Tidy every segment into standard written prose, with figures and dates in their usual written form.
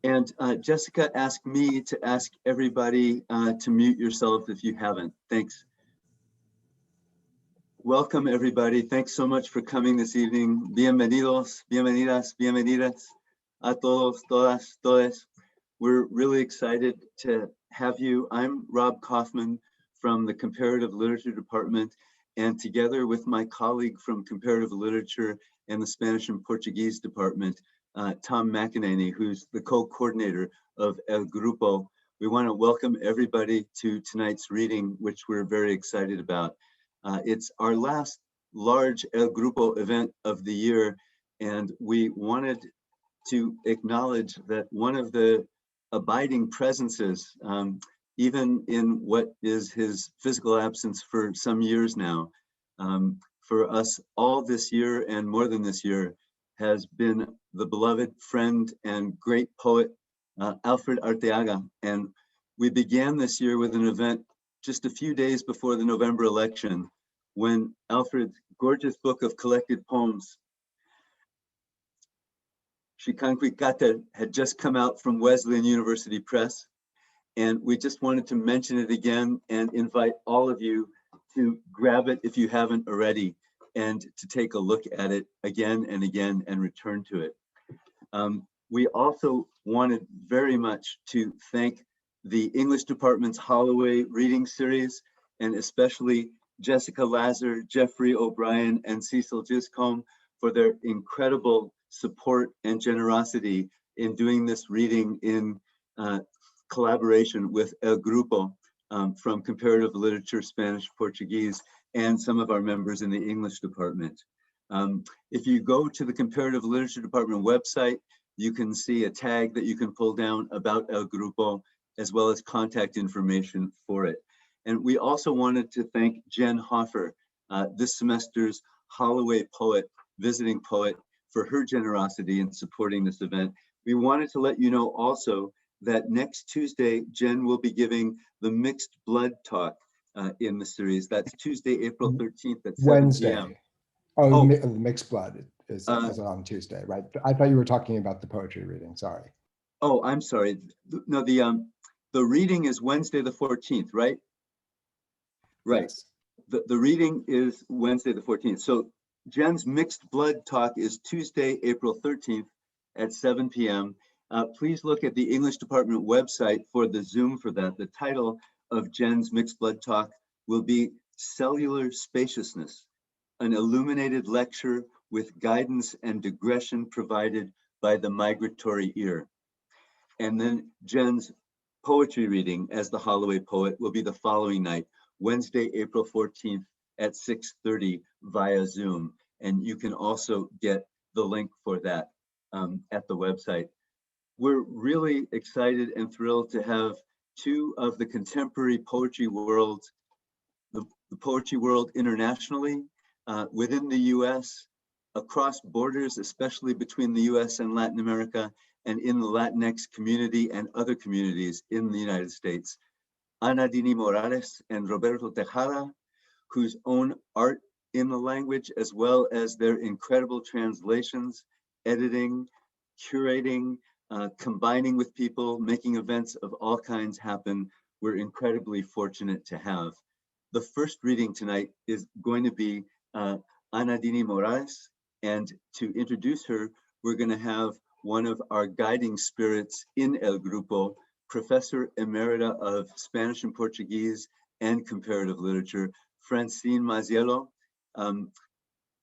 And Jessica asked me to ask everybody to mute yourself if you haven't. Thanks. Welcome everybody. Thanks so much for coming this evening. Bienvenidos, bienvenidas, bienvenidas a todos, todas, todes. We're really excited to have you. I'm Rob Kaufman from the Comparative Literature Department, and together with my colleague from Comparative Literature and the Spanish and Portuguese Department, Tom McEnany, who's the co-coordinator of El Grupo. We want to welcome everybody to tonight's reading, which we're very excited about. It's our last large El Grupo event of the year, and we wanted to acknowledge that one of the abiding presences, even in what is his physical absence for some years now, for us all this year and more than this year, has been the beloved friend and great poet, Alfred Arteaga. And we began this year with an event just a few days before the November election, when Alfred's gorgeous book of collected poems, Xicancuicate, had just come out from Wesleyan University Press. And we just wanted to mention it again and invite all of you to grab it if you haven't already, and to take a look at it again and again and return to it. We also wanted very much to thank the English Department's Holloway reading series, and especially Jessica Lazar, Jeffrey O'Brien, and Cecil Giscombe for their incredible support and generosity in doing this reading in collaboration with El Grupo from Comparative Literature, Spanish, Portuguese, and some of our members in the English department. If you go to the Comparative Literature Department website, you can see a tag that you can pull down about El Grupo, as well as contact information for it. And we also wanted to thank Jen Hoffer, this semester's Holloway poet, visiting poet, for her generosity in supporting this event. We wanted to let you know also that next Tuesday, Jen will be giving the Mixed Blood Talk in the series. That's Tuesday, April 13th at 7 p.m. Oh, the Mixed Blood is on Tuesday, right? I thought you were talking about the poetry reading, sorry. Oh, I'm sorry. No, the reading is Wednesday the 14th, right? Right. Yes. The reading is Wednesday the 14th. So Jen's Mixed Blood Talk is Tuesday, April 13th at 7 p.m. Please look at the English Department website for the Zoom for that. The title of Jen's Mixed Blood Talk will be Cellular Spaciousness, an illuminated lecture with guidance and digression provided by the migratory ear. And then Jen's poetry reading as the Holloway poet will be the following night, Wednesday, April 14th at 6:30 via Zoom. And you can also get the link for that at the website. We're really excited and thrilled to have two of the contemporary poetry world, the poetry world internationally, within the US, across borders, especially between the US and Latin America, and in the Latinx community and other communities in the United States. Ana Deeny Morales and Roberto Tejada, whose own art in the language, as well as their incredible translations, editing, curating, combining with people, making events of all kinds happen, we're incredibly fortunate to have. The first reading tonight is going to be Ana Deeny Morales, and to introduce her, we're going to have one of our guiding spirits in El Grupo, Professor Emerita of Spanish and Portuguese and Comparative Literature, Francine Maziello.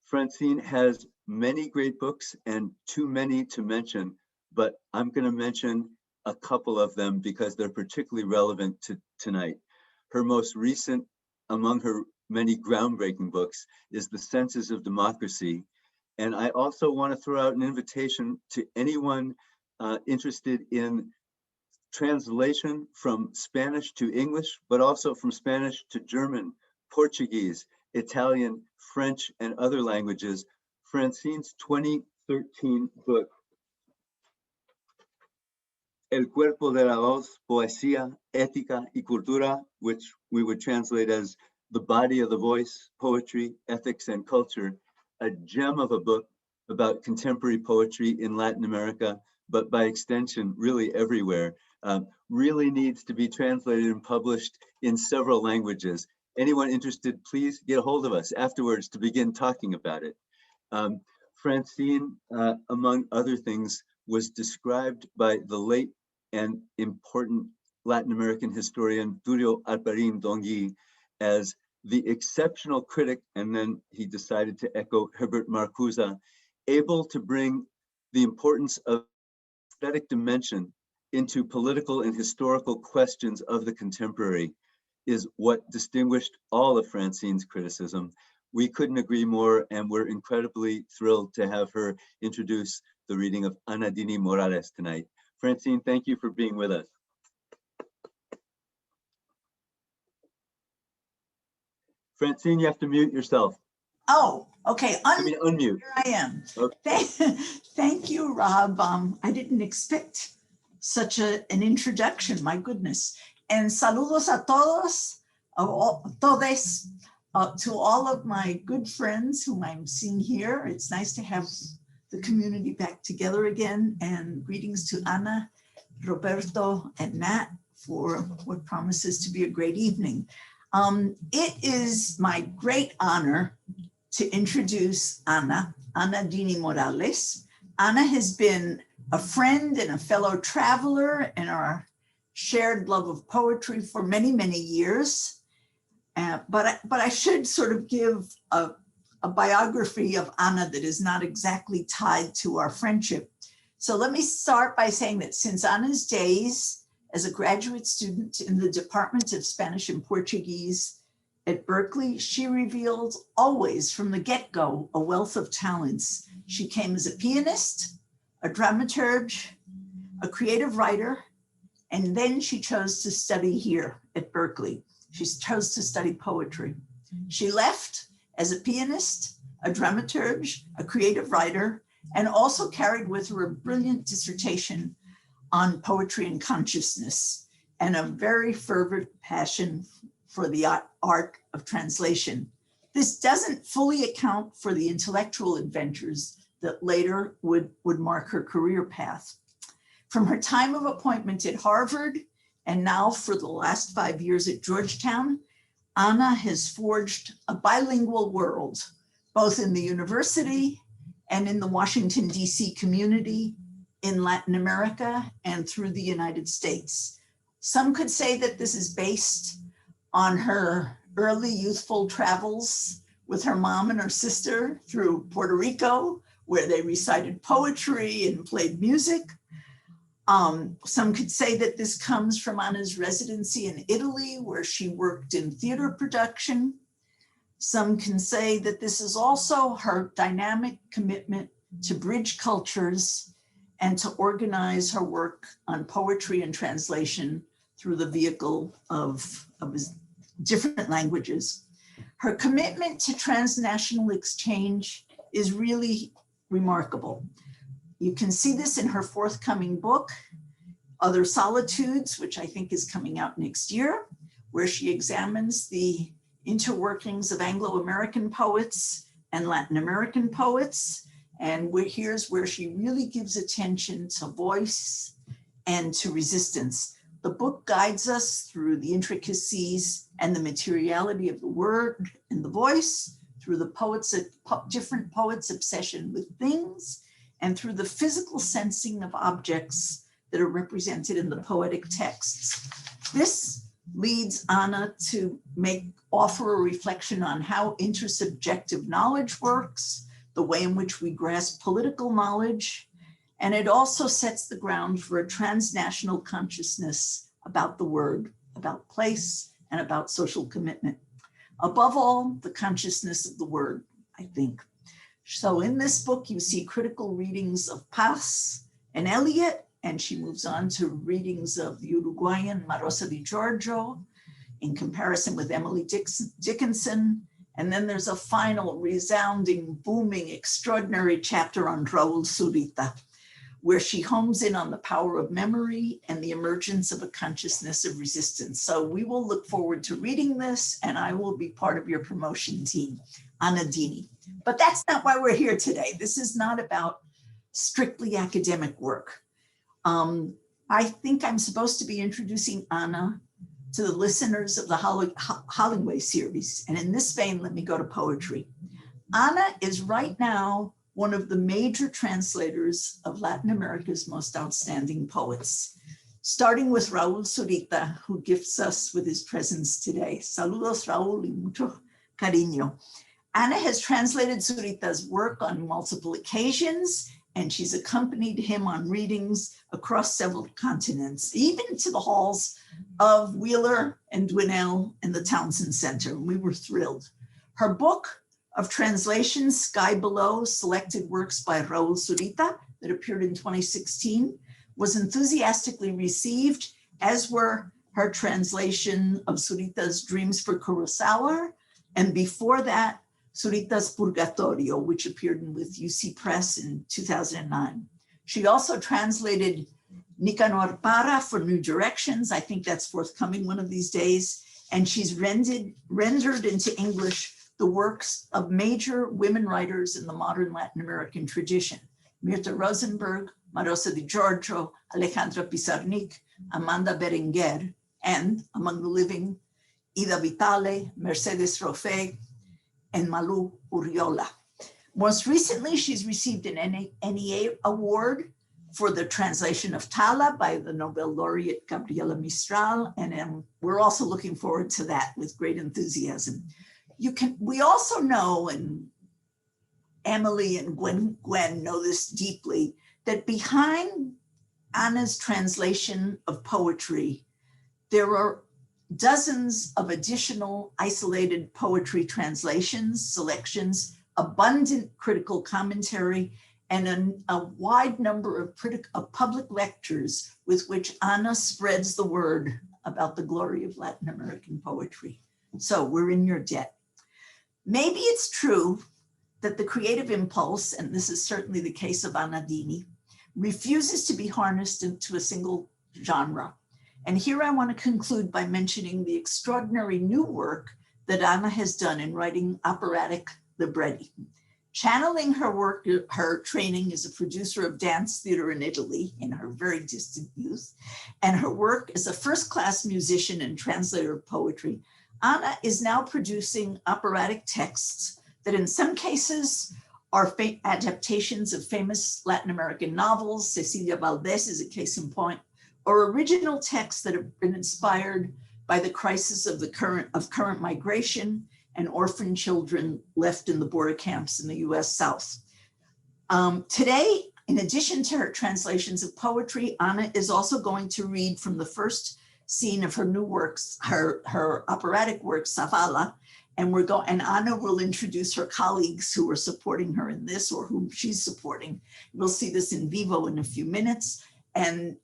Francine has many great books and too many to mention, but I'm going to mention a couple of them because they're particularly relevant to tonight. Her most recent, among her many groundbreaking books, is The Census of Democracy. And I also want to throw out an invitation to anyone interested in translation from Spanish to English, but also from Spanish to German, Portuguese, Italian, French, and other languages. Francine's 2013 book, El Cuerpo de la Voz, Poesía, Ética y Cultura, which we would translate as The Body of the Voice, Poetry, Ethics, and Culture, a gem of a book about contemporary poetry in Latin America, but by extension, really everywhere, really needs to be translated and published in several languages. Anyone interested, please get a hold of us afterwards to begin talking about it. Francine, among other things, was described by the late and important Latin American historian Tulio Alperin Dongui as the exceptional critic, and then he decided to echo Herbert Marcuse, able to bring the importance of aesthetic dimension into political and historical questions of the contemporary is what distinguished all of Francine's criticism. We couldn't agree more, and we're incredibly thrilled to have her introduce the reading of Ana Deeny Morales tonight. Francine, thank you for being with us. Francine, you have to mute yourself. Oh, okay. Unmute. Here I am. Okay. Thank you, Rob. I didn't expect such an introduction. My goodness. And saludos a todos, todes, to all of my good friends whom I'm seeing here. It's nice to have the community back together again. And greetings to Ana, Roberto, and Nat for what promises to be a great evening. It is my great honor to introduce Ana Deeny Morales. Ana has been a friend and a fellow traveler in our shared love of poetry for many, many years. But I should sort of give a biography of Ana that is not exactly tied to our friendship. So let me start by saying that since Ana's days as a graduate student in the Department of Spanish and Portuguese at Berkeley, she revealed always from the get-go a wealth of talents. She came as a pianist, a dramaturge, a creative writer, and then she chose to study here at Berkeley. She chose to study poetry. She left as a pianist, a dramaturge, a creative writer, and also carried with her a brilliant dissertation on poetry and consciousness and a very fervent passion for the art of translation. This doesn't fully account for the intellectual adventures that later would mark her career path. From her time of appointment at Harvard, and now for the last 5 years at Georgetown, Ana has forged a bilingual world, both in the university and in the Washington, D.C. community, in Latin America, and through the United States. Some could say that this is based on her early youthful travels with her mom and her sister through Puerto Rico, where they recited poetry and played music. Some could say that this comes from Ana's residency in Italy, where she worked in theater production. Some can say that this is also her dynamic commitment to bridge cultures and to organize her work on poetry and translation through the vehicle of different languages. Her commitment to transnational exchange is really remarkable. You can see this in her forthcoming book, Other Solitudes, which I think is coming out next year, where she examines the interworkings of Anglo-American poets and Latin American poets. And here's where she really gives attention to voice and to resistance. The book guides us through the intricacies and the materiality of the word and the voice, through the different poets' obsession with things, and through the physical sensing of objects that are represented in the poetic texts. This leads Ana to offer a reflection on how intersubjective knowledge works, the way in which we grasp political knowledge, and it also sets the ground for a transnational consciousness about the word, about place, and about social commitment. Above all, the consciousness of the word, I think. So in this book, you see critical readings of Paz and Eliot, and she moves on to readings of the Uruguayan Marosa di Giorgio in comparison with Emily Dickinson. And then there's a final resounding, booming, extraordinary chapter on Raúl Zurita, where she homes in on the power of memory and the emergence of a consciousness of resistance. So we will look forward to reading this, and I will be part of your promotion team, Ana Deeny. But that's not why we're here today. This is not about strictly academic work. I think I'm supposed to be introducing Ana to the listeners of the Holloway series. And in this vein, let me go to poetry. Ana is right now one of the major translators of Latin America's most outstanding poets, starting with Raúl Zurita, who gifts us with his presence today. Saludos, Raúl, y mucho cariño. Ana has translated Zurita's work on multiple occasions, and she's accompanied him on readings across several continents, even to the halls of Wheeler and Dwinell and the Townsend Center. We were thrilled. Her book of translations, Sky Below, Selected Works by Raúl Zurita, that appeared in 2016, was enthusiastically received, as were her translation of Zurita's Dreams for Kurosawa, and before that, Zurita's Purgatorio, which appeared with UC Press in 2009. She also translated Nicanor Parra for New Directions. I think that's forthcoming one of these days. And she's rendered into English the works of major women writers in the modern Latin American tradition: Mirta Rosenberg, Marosa Di Giorgio, Alejandra Pizarnik, Amanda Berenguer, and among the living, Ida Vitale, Mercedes Rofe, and Malu Uriola. Most recently, she's received an NEA award for the translation of Tala by the Nobel laureate Gabriela Mistral, and we're also looking forward to that with great enthusiasm. We also know, and Emily and Gwen know this deeply, that behind Ana's translation of poetry, there are dozens of additional isolated poetry translations, selections, abundant critical commentary, and a wide number of public lectures with which Ana spreads the word about the glory of Latin American poetry. So we're in your debt. Maybe it's true that the creative impulse, and this is certainly the case of Ana Deeny, refuses to be harnessed into a single genre. And here I want to conclude by mentioning the extraordinary new work that Ana has done in writing operatic libretti. Channeling her work, her training as a producer of dance theater in Italy in her very distant youth, and her work as a first-class musician and translator of poetry, Ana is now producing operatic texts that in some cases are adaptations of famous Latin American novels. Cecilia Valdés is a case in point, or original texts that have been inspired by the crisis of current migration and orphan children left in the border camps in the US South. Today, in addition to her translations of poetry, Ana is also going to read from the first scene of her new works, her operatic work, Zavala, and Ana will introduce her colleagues who are supporting her in this or whom she's supporting. We'll see this in vivo in a few minutes. And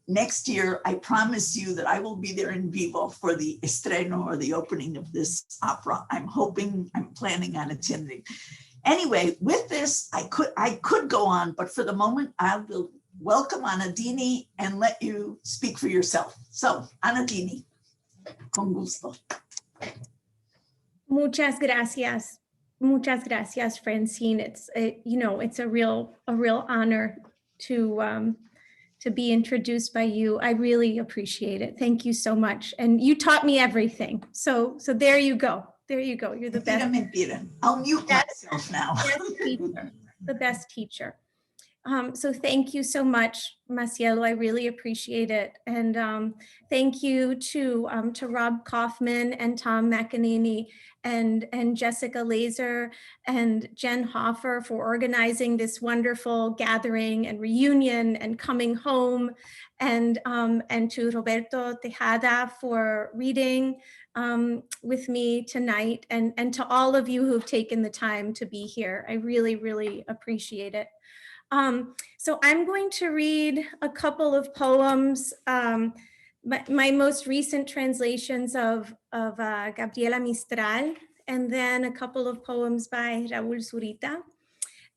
next year, I promise you that I will be there in vivo for the estreno or the opening of this opera. I'm planning on attending. Anyway, with this, I could go on, but for the moment, I will welcome Ana Deeny and let you speak for yourself. So, Ana Deeny, con gusto. Muchas gracias. Muchas gracias, Francine. It's a real honor to be introduced by you. I really appreciate it. Thank you so much. And you taught me everything. So there you go. There you go. You're the best. Mentira. I'll mute myself now. The best teacher. So thank you so much, Macielo. I really appreciate it. And thank you to Rob Kaufman and Tom McEnany and Jessica Laser and Jen Hoffer for organizing this wonderful gathering and reunion and coming home, and to Roberto Tejada for reading with me tonight, and to all of you who've taken the time to be here. I really, really appreciate it. So I'm going to read a couple of poems, my most recent translations of Gabriela Mistral, and then a couple of poems by Raúl Zurita.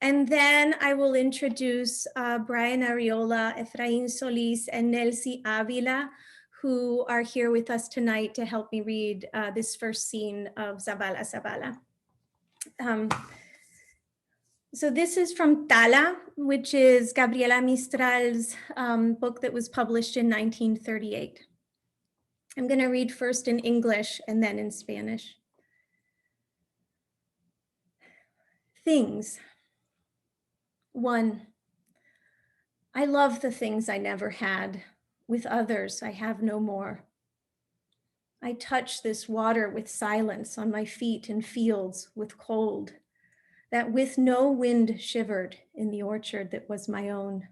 And then I will introduce Brian Ariola, Efraín Solís, and Nelsie Avila, who are here with us tonight to help me read this first scene of Zavala Zavala. So this is from Tala, which is Gabriela Mistral's book that was published in 1938. I'm going to read first in English and then in Spanish. Things. 1. I love the things I never had. With others, I have no more. I touch this water with silence on my feet in fields with cold, that with no wind shivered in the orchard that was my own.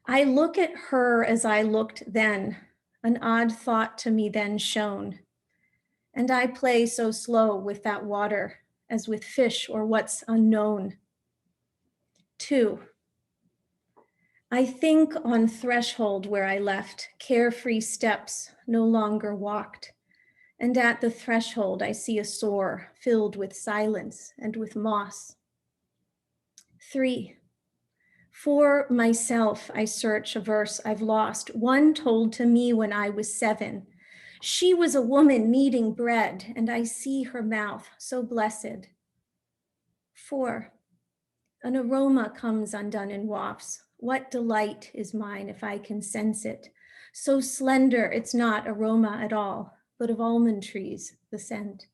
I look at her as I looked then, an odd thought to me then shone, and I play so slow with that water as with fish or what's unknown. 2. I think on threshold where I left, carefree steps no longer walked, and at the threshold I see a sore filled with silence and with moss. 3. For myself I search a verse I've lost, one told to me when I was 7. She was a woman kneading bread, and I see her mouth so blessed. 4. An aroma comes undone in wafts. What delight is mine if I can sense it. So slender it's not aroma at all, but of almond trees, the scent.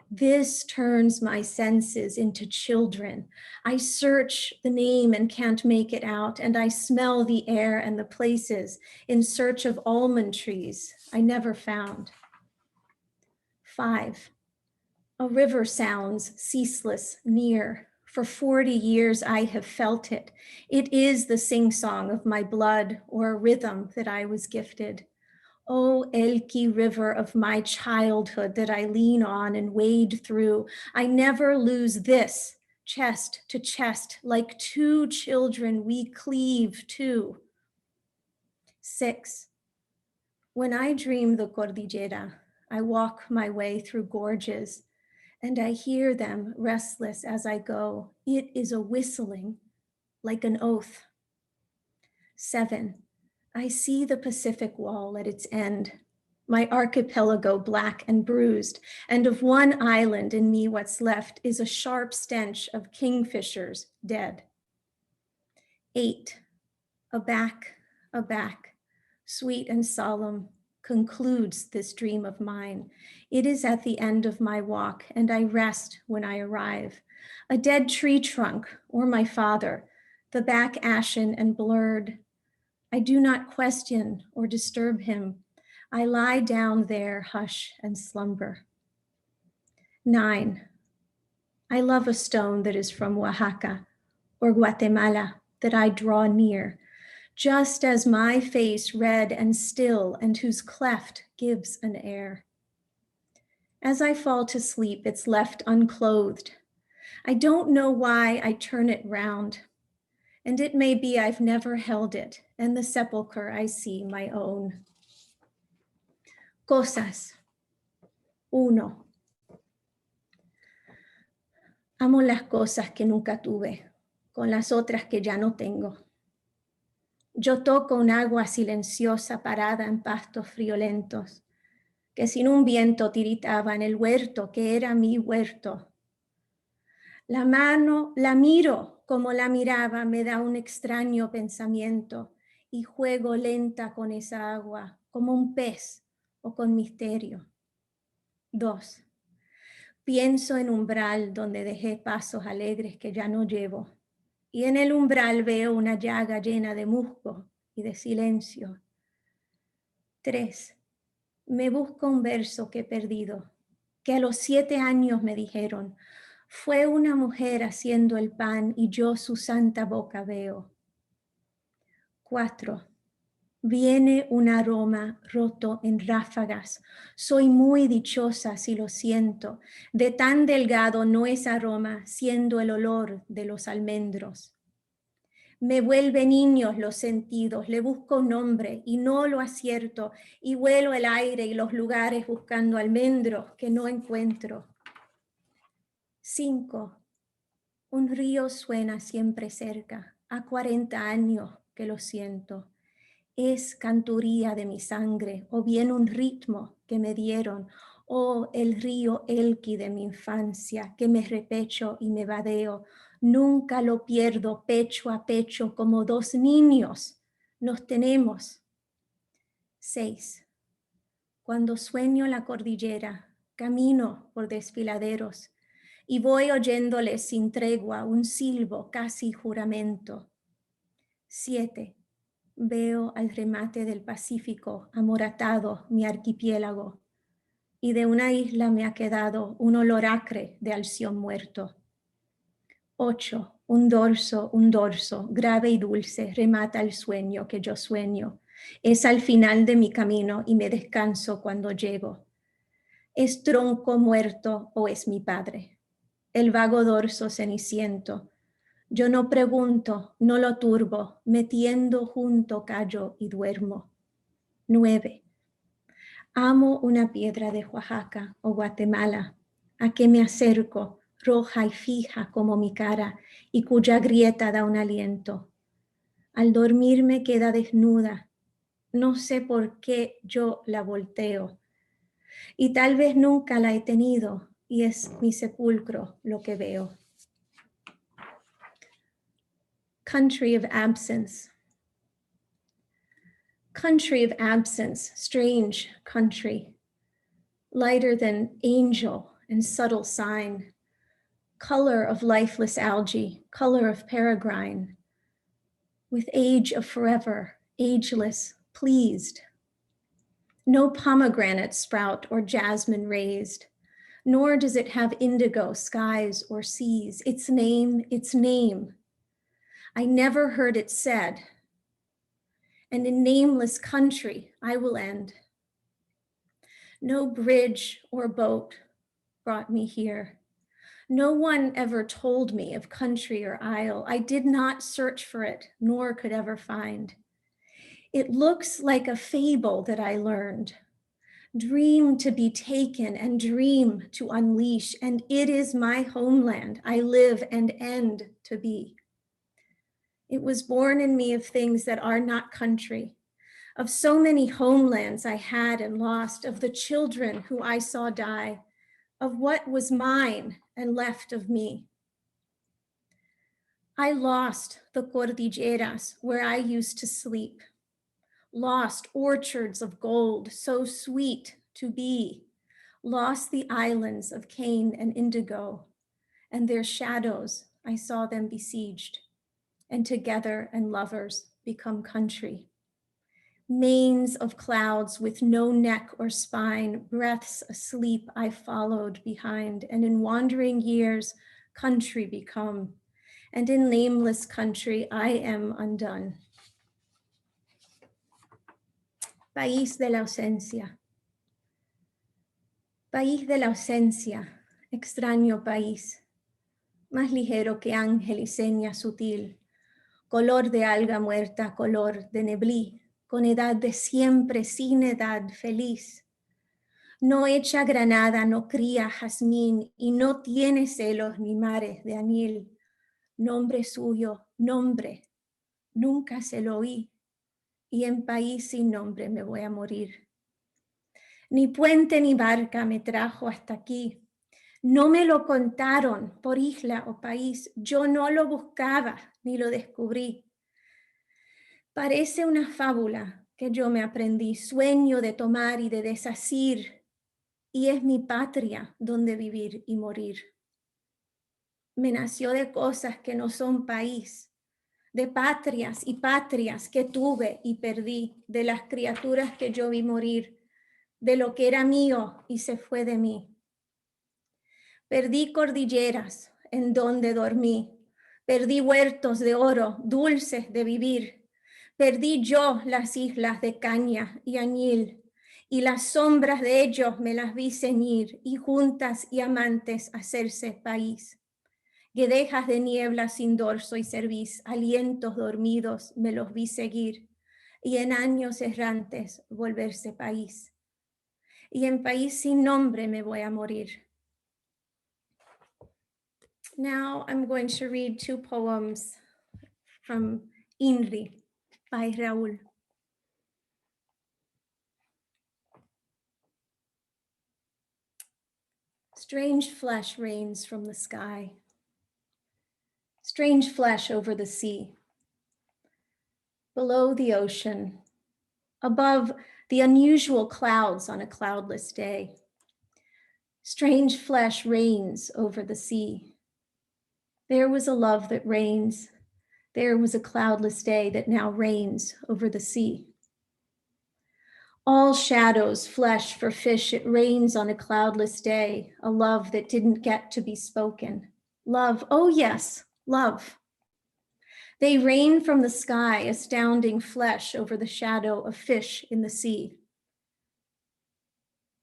This turns my senses into children. I search the name and can't make it out, and I smell the air and the places in search of almond trees I never found. 5. A river sounds ceaseless near. For 40 years I have felt it. It is the sing-song of my blood or a rhythm that I was gifted. Oh, Elqui river of my childhood that I lean on and wade through, I never lose this, chest to chest, like 2 children we cleave to. 6. When I dream the Cordillera, I walk my way through gorges, and I hear them restless as I go. It is a whistling, like an oath. 7. I see the Pacific wall at its end, my archipelago black and bruised, and of one island in me what's left is a sharp stench of kingfishers dead. 8. A back, sweet and solemn, concludes this dream of mine. It is at the end of my walk, and I rest when I arrive. A dead tree trunk, or my father, the back ashen and blurred. I do not question or disturb him. I lie down there, hush and slumber. 9. I love a stone that is from Oaxaca or Guatemala that I draw near, just as my face red and still and whose cleft gives an air. As I fall to sleep, it's left unclothed. I don't know why I turn it round, and it may be I've never held it, and the sepulcher I see my own. Cosas. 1. Amo las cosas que nunca tuve, con las otras que ya no tengo. Yo toco un agua silenciosa parada en pastos friolentos, que sin un viento tiritaba en el huerto que era mi huerto. La mano, la miro como la miraba, me da un extraño pensamiento y juego lenta con esa agua, como un pez o con misterio. 2. Pienso en umbral donde dejé pasos alegres que ya no llevo. Y en el umbral veo una llaga llena de musgo y de silencio. 3. Me busco un verso que he perdido, que a los 7 años me dijeron, fue una mujer haciendo el pan y yo su santa boca veo. 4. Viene un aroma roto en ráfagas. Soy muy dichosa si lo siento. De tan delgado no es aroma, siendo el olor de los almendros. Me vuelve niños los sentidos, le busco nombre y no lo acierto, y vuelo el aire y los lugares buscando almendros que no encuentro. 5. Un río suena siempre cerca, a 40 años que lo siento. Es canturía de mi sangre, o bien un ritmo que me dieron, o el río Elqui de mi infancia, que me repecho y me vadeo, Nunca lo pierdo pecho a pecho como dos niños nos tenemos. 6. Cuando sueño la cordillera, camino por desfiladeros y voy oyéndole sin tregua un silbo casi juramento. 7. Veo al remate del Pacífico amoratado mi archipiélago y de una isla me ha quedado un olor acre de alción muerto. 8. Un dorso, grave y dulce, remata el sueño que yo sueño. Es al final de mi camino y me descanso cuando llego. ¿Es tronco muerto o es mi padre? El vago dorso ceniciento. Yo no pregunto, no lo turbo, metiendo junto callo y duermo. 9. Amo una piedra de Oaxaca o Guatemala, a que me acerco, roja y fija como mi cara, y cuya grieta da un aliento. Al dormir me queda desnuda, no sé por qué yo la volteo, y tal vez nunca la he tenido, y es mi sepulcro lo que veo. Country of absence. Country of absence, strange country, lighter than angel and subtle sign, color of lifeless algae, color of peregrine, with age of forever, ageless, pleased. No pomegranate sprout or jasmine raised, nor does it have indigo skies or seas. Its name, its name. I never heard it said, and in nameless country I will end. No bridge or boat brought me here. No one ever told me of country or isle. I did not search for it, nor could ever find. It looks like a fable that I learned. Dream to be taken and dream to unleash, and it is my homeland. I live and end to be. It was born in me of things that are not country, of so many homelands I had and lost, of the children who I saw die, of what was mine and left of me. I lost the cordilleras where I used to sleep, lost orchards of gold so sweet to be, lost the islands of cane and indigo, and their shadows, I saw them besieged, and together and lovers become country. Manes of clouds with no neck or spine, breaths asleep I followed behind, and in wandering years, country become, and in nameless country I am undone. País de la ausencia. País de la ausencia, extraño país, más ligero que ángel y seña sutil, color de alga muerta, color de neblí, con edad de siempre, sin edad, feliz. No echa granada, no cría jazmín, y no tiene celos ni mares de añil. Nombre suyo, nombre, nunca se lo oí, y en país sin nombre me voy a morir. Ni puente ni barca me trajo hasta aquí. No me lo contaron por isla o país. Yo no lo buscaba ni lo descubrí. Parece una fábula que yo me aprendí, sueño de tomar y de desasir, y es mi patria donde vivir y morir. Me nació de cosas que no son país, de patrias y patrias que tuve y perdí, de las criaturas que yo vi morir, de lo que era mío y se fue de mí. Perdí cordilleras en donde dormí, perdí huertos de oro, dulces de vivir. Perdí yo las islas de caña y añil, y las sombras de ellos me las vi ceñir, y juntas y amantes hacerse país. Guedejas de niebla sin dorso y cerviz, alientos dormidos me los vi seguir, y en años errantes volverse país. Y en país sin nombre me voy a morir. Now I'm going to read 2 poems from INRI by Raúl. Strange flesh rains from the sky. Strange flesh over the sea, below the ocean, above the unusual clouds on a cloudless day. Strange flesh reigns over the sea. There was a love that reigns. There was a cloudless day that now reigns over the sea. All shadows, flesh for fish, it rains on a cloudless day, a love that didn't get to be spoken. Love, oh yes, love. They rain from the sky, astounding flesh over the shadow of fish in the sea.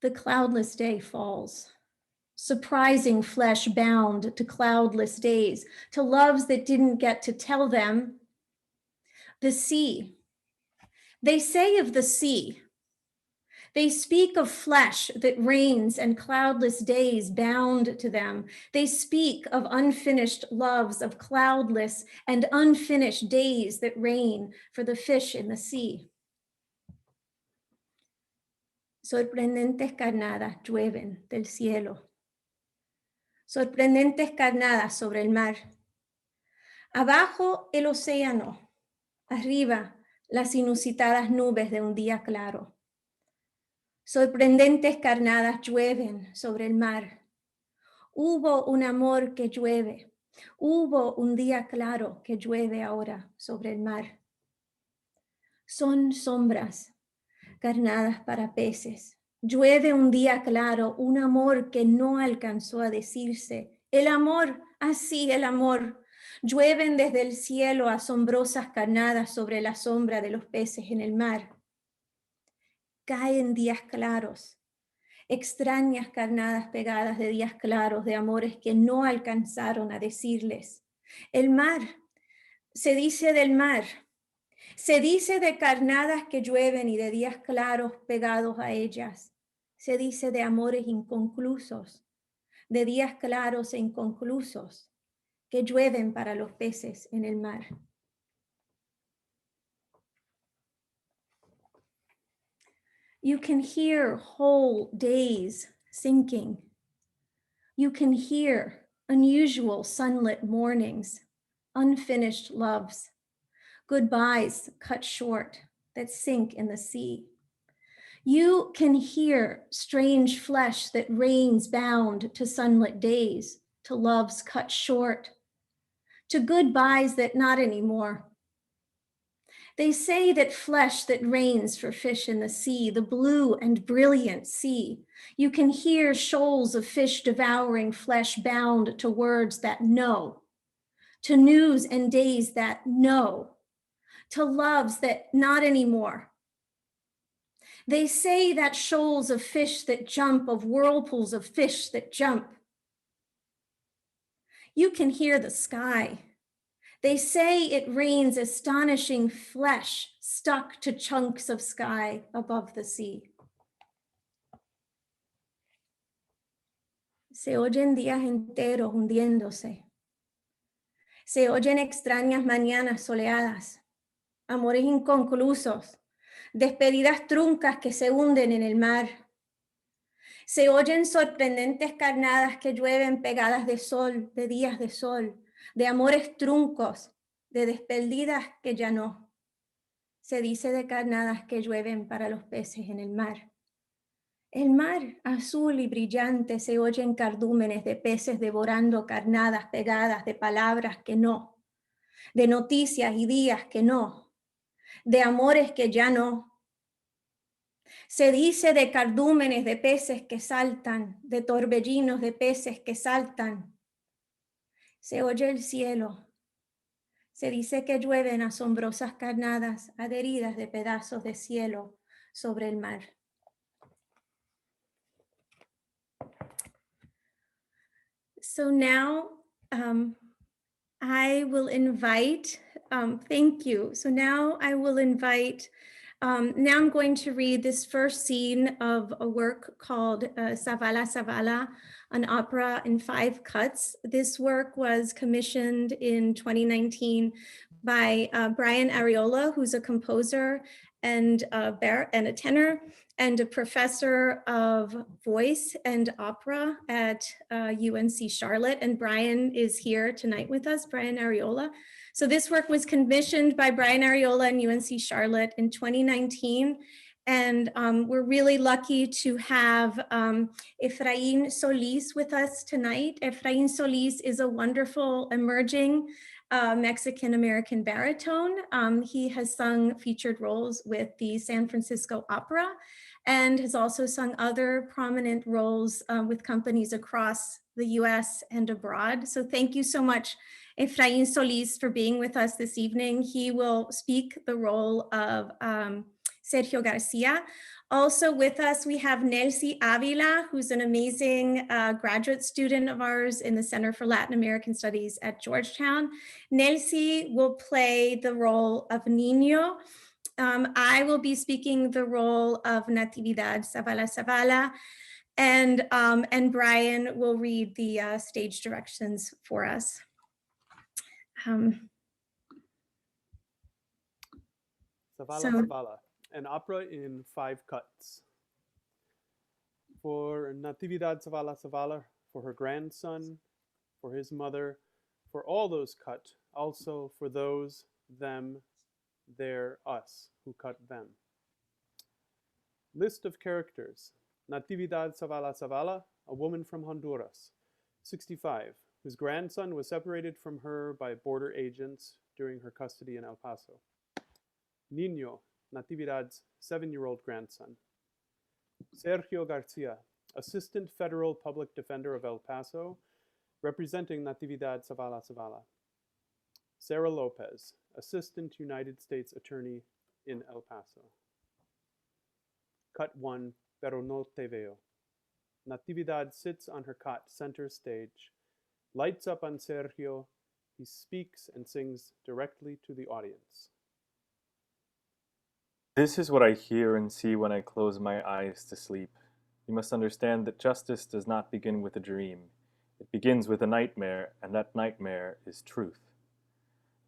The cloudless day falls. Surprising flesh bound to cloudless days, to loves that didn't get to tell them. The sea. They say of the sea. They speak of flesh that reigns and cloudless days bound to them. They speak of unfinished loves, of cloudless and unfinished days that reign for the fish in the sea. Sorprendentes carnadas llueven del cielo. Sorprendentes carnadas sobre el mar. Abajo el océano, arriba las inusitadas nubes de un día claro. Sorprendentes carnadas llueven sobre el mar. Hubo un amor que llueve. Hubo un día claro que llueve ahora sobre el mar. Son sombras carnadas para peces. Llueve un día claro, un amor que no alcanzó a decirse. El amor, así el amor. Llueven desde el cielo asombrosas carnadas sobre la sombra de los peces en el mar. Caen días claros, extrañas carnadas pegadas de días claros, de amores que no alcanzaron a decirles. El mar, se dice del mar, se dice de carnadas que llueven y de días claros pegados a ellas. Se dice de amores inconclusos, de días claros e inconclusos que llueven para los peces en el mar. You can hear whole days sinking. You can hear unusual sunlit mornings, unfinished loves, goodbyes cut short that sink in the sea. You can hear strange flesh that rains bound to sunlit days, to loves cut short, to goodbyes that not anymore. They say that flesh that rains for fish in the sea, the blue and brilliant sea. You can hear shoals of fish devouring flesh bound to words that know, to news and days that know, to loves that not anymore. They say that shoals of fish that jump, of whirlpools of fish that jump. You can hear the sky. They say it rains astonishing flesh stuck to chunks of sky above the sea. Se oyen días enteros hundiéndose. Se oyen extrañas mañanas soleadas, amores inconclusos, despedidas truncas que se hunden en el mar. Se oyen sorprendentes carnadas que llueven pegadas de sol, de días de sol, de amores truncos, de despedidas que ya no. Se dice de carnadas que llueven para los peces en el mar. El mar azul y brillante, se oyen cardúmenes de peces devorando carnadas pegadas de palabras que no, de noticias y días que no, de amores que ya no. Se dice de cardúmenes de peces que saltan, de torbellinos de peces que saltan. Se oye el cielo. Se dice que llueven asombrosas carnadas adheridas de pedazos de cielo sobre el mar. So now I will invite, thank you. So now I will invite, now I'm going to read this first scene of a work called Zavala Zavala, an opera in 5 cuts. This work was commissioned in 2019 by Brian Ariola, who's a composer and a tenor, and a professor of voice and opera at UNC Charlotte. And Brian is here tonight with us, Brian Ariola. So this work was commissioned by Brian Ariola and UNC Charlotte in 2019. And we're really lucky to have Efraín Solís with us tonight. Efraín Solís is a wonderful emerging Mexican-American baritone. He has sung featured roles with the San Francisco Opera and has also sung other prominent roles with companies across the US and abroad. So thank you so much, Efraín Solís, for being with us this evening. He will speak the role of Sergio Garcia. Also with us, we have Nelcy Avila, who's an amazing graduate student of ours in the Center for Latin American Studies at Georgetown. Nelcy will play the role of Niño. I will be speaking the role of Natividad Zavala, and Brian will read the stage directions for us. Zavala, an opera in 5 cuts. For Natividad Zavala, for her grandson, for his mother, for all those cut, also for those, them, their, us, who cut them. List of characters. Natividad Zavala, a woman from Honduras, 65, whose grandson was separated from her by border agents during her custody in El Paso. Niño, Natividad's 7-year-old grandson. Sergio Garcia, Assistant Federal Public Defender of El Paso, representing Natividad Zavala. Sarah Lopez, Assistant United States Attorney in El Paso. Cut 1, Pero no te veo. Natividad sits on her cot center stage, lights up on Sergio. He speaks and sings directly to the audience. This is what I hear and see when I close my eyes to sleep. You must understand that justice does not begin with a dream. It begins with a nightmare, and that nightmare is truth.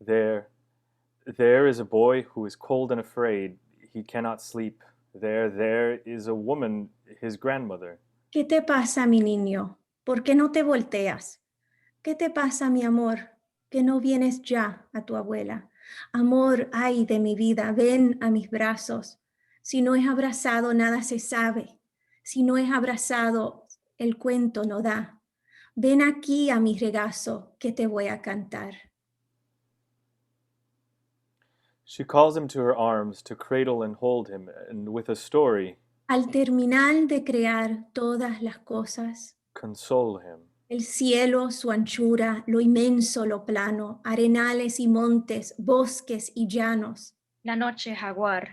There is a boy who is cold and afraid. He cannot sleep. There is a woman, his grandmother. ¿Qué te pasa, mi niño? ¿Por qué no te volteas? ¿Qué te pasa, mi amor? ¿Que no vienes ya a tu abuela? Amor, ay de mi vida, ven a mis brazos. Si no es abrazado, nada se sabe. Si no es abrazado, el cuento no da. Ven aquí a mi regazo, que te voy a cantar. She calls him to her arms to cradle and hold him, and with a story, Al terminar de crear todas las cosas, console him. el cielo, su anchura, lo inmenso, lo plano, arenales y montes, bosques y llanos. La noche jaguar,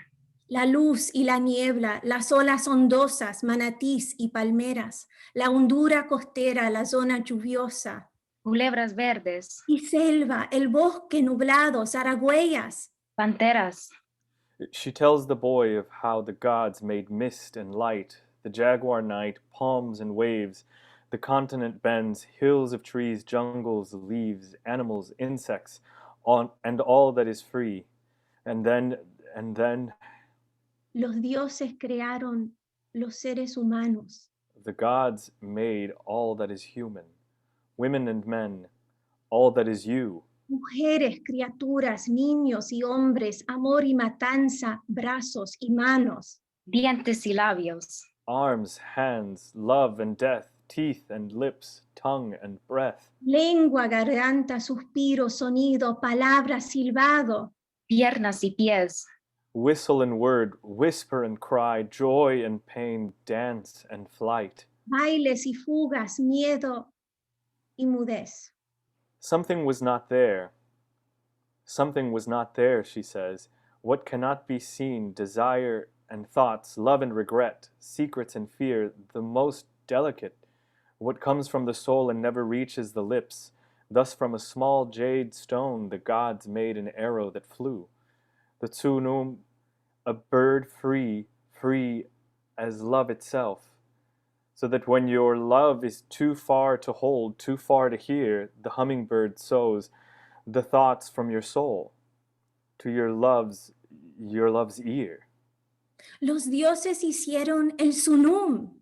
La luz y la niebla, las olas hondosas, manatís y palmeras, la hondura costera, la zona lluviosa. culebras verdes, Y selva, el bosque nublado, zaragüeyas. panteras, She tells the boy of how the gods made mist and light, the jaguar night, palms and waves, the continent bends, hills of trees, jungles, leaves, animals, insects, and all that is free. And then Los dioses crearon los seres humanos. the gods made all that is human, women and men, all that is you. Mujeres, criaturas, niños y hombres, amor y matanza, brazos y manos. dientes y labios, Arms, hands, love and death, teeth and lips, tongue and breath. Lengua, garganta, suspiro, sonido, palabra, silbado. piernas y pies, Whistle and word, whisper and cry, joy and pain, dance and flight. Bailes y fugas, miedo y mudez. Something was not there. Something was not there, she says. What cannot be seen, desire and thoughts, love and regret, secrets and fear, the most delicate. What comes from the soul and never reaches the lips. Thus from a small jade stone the gods made an arrow that flew. The tsunum, a bird free as love itself. So that when your love is too far to hold, too far to hear, the hummingbird sows the thoughts from your soul to your love's ear. Los dioses hicieron el sunum,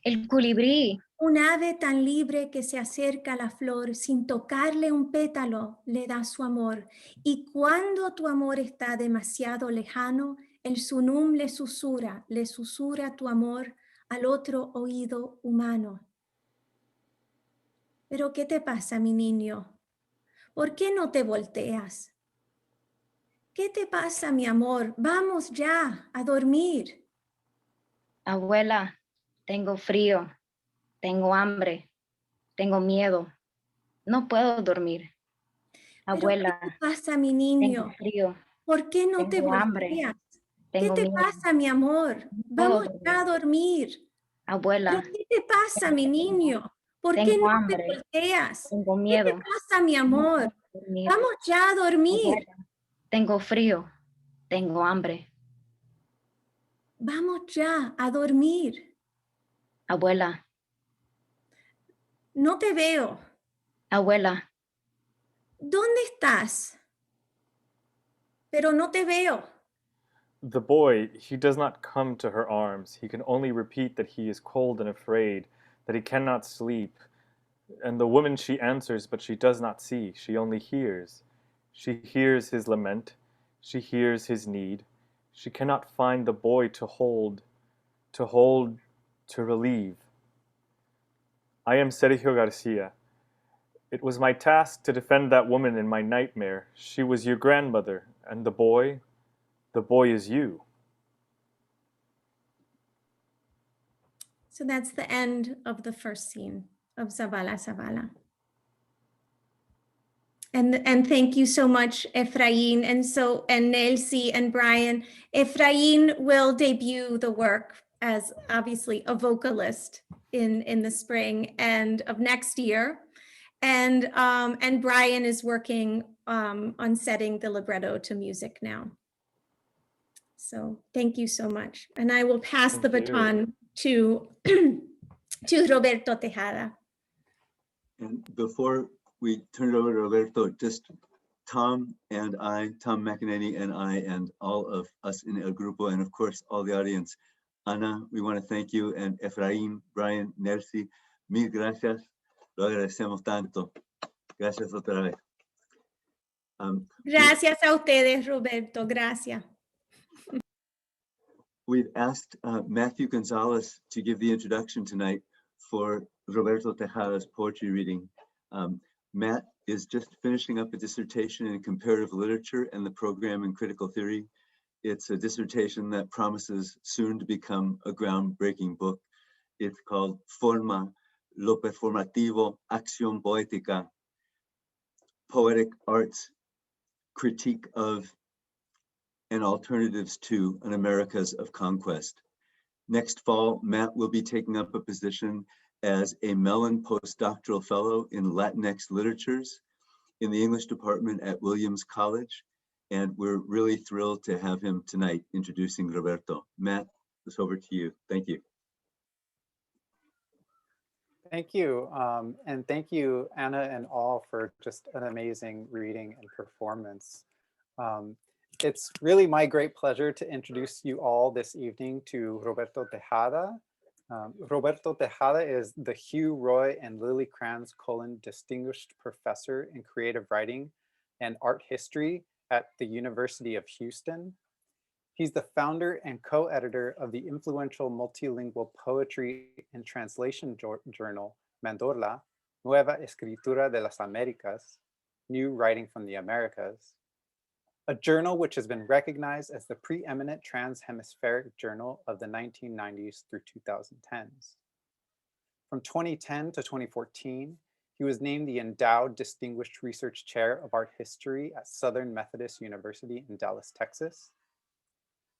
El colibrí, un ave tan libre que se acerca a la flor sin tocarle un pétalo, le da su amor. Y cuando tu amor está demasiado lejano, el sunum le susurra tu amor al otro oído humano. Pero ¿qué te pasa, mi niño? ¿Por qué no te volteas? ¿Qué te pasa, mi amor? Vamos ya a dormir. abuela, tengo frío, tengo hambre, tengo miedo, no puedo dormir. ¿Pero qué Abuela, te pasa, mi tengo niño? frío, ¿Por qué no te tengo hambre, volteas? ¿Qué tengo te miedo, pasa, mi amor? no puedo Vamos ya a dormir. dormir. ¿Pero Abuela, qué te pasa, mi niño? ¿Por qué tengo no te hambre, volteas? tengo ¿Qué te miedo, pasa, mi no amor? puedo dormir. Vamos ya a dormir. Abuela, tengo frío, tengo hambre. Vamos ya a dormir. Abuela, No te veo. abuela, ¿Dónde estás? Pero no te veo. The boy, he does not come to her arms. He can only repeat that he is cold and afraid, that he cannot sleep. And the woman, she answers, but she does not see. She only hears. She hears his lament. She hears his need. She cannot find the boy to hold, to relieve. I am Sergio Garcia. It was my task to defend that woman in my nightmare. She was your grandmother, and the boy is you. So that's the end of the first scene of Zavala Zavala. And thank you so much, Efrain, and Nelsie and Brian. Efrain will debut the work as obviously a vocalist in the spring and of next year. And Brian is working on setting the libretto to music now. So thank you so much. And I will pass the Thank you. baton to Roberto Tejada. And before we turn it over to Roberto, just Tom McEnany and I, and all of us in El Grupo, and of course, all the audience. Ana, we want to thank you, and Efraín, Brian, Nelsie, mil gracias. Lo agradecemos tanto. Gracias otra vez. Gracias a ustedes, Roberto. Gracias. We've asked Matthew Gonzalez to give the introduction tonight for Roberto Tejada's poetry reading. Matt is just finishing up a dissertation in comparative literature and the program in critical theory. It's a dissertation that promises soon to become a groundbreaking book. It's called Forma, lo performativo, acción poética, poetic arts, critique of and alternatives to an Americas of conquest. Next fall, Matt will be taking up a position as a Mellon postdoctoral fellow in Latinx literatures in the English department at Williams College. And we're really thrilled to have him tonight introducing Roberto. Matt, it's over to you. Thank you. Thank you. And thank you, Anna and all, for just an amazing reading and performance. It's really my great pleasure to introduce you all this evening to Roberto Tejada. Roberto Tejada is the Hugh Roy and Lily Kranz Cullen Distinguished Professor in Creative Writing and Art History at the University of Houston. He's the founder and co-editor of the influential multilingual poetry and translation journal, Mandorla, Nueva Escritura de las Américas, New Writing from the Americas, a journal which has been recognized as the preeminent trans-hemispheric journal of the 1990s through 2010s. From 2010 to 2014, he was named the Endowed Distinguished Research Chair of Art History at Southern Methodist University in Dallas, Texas.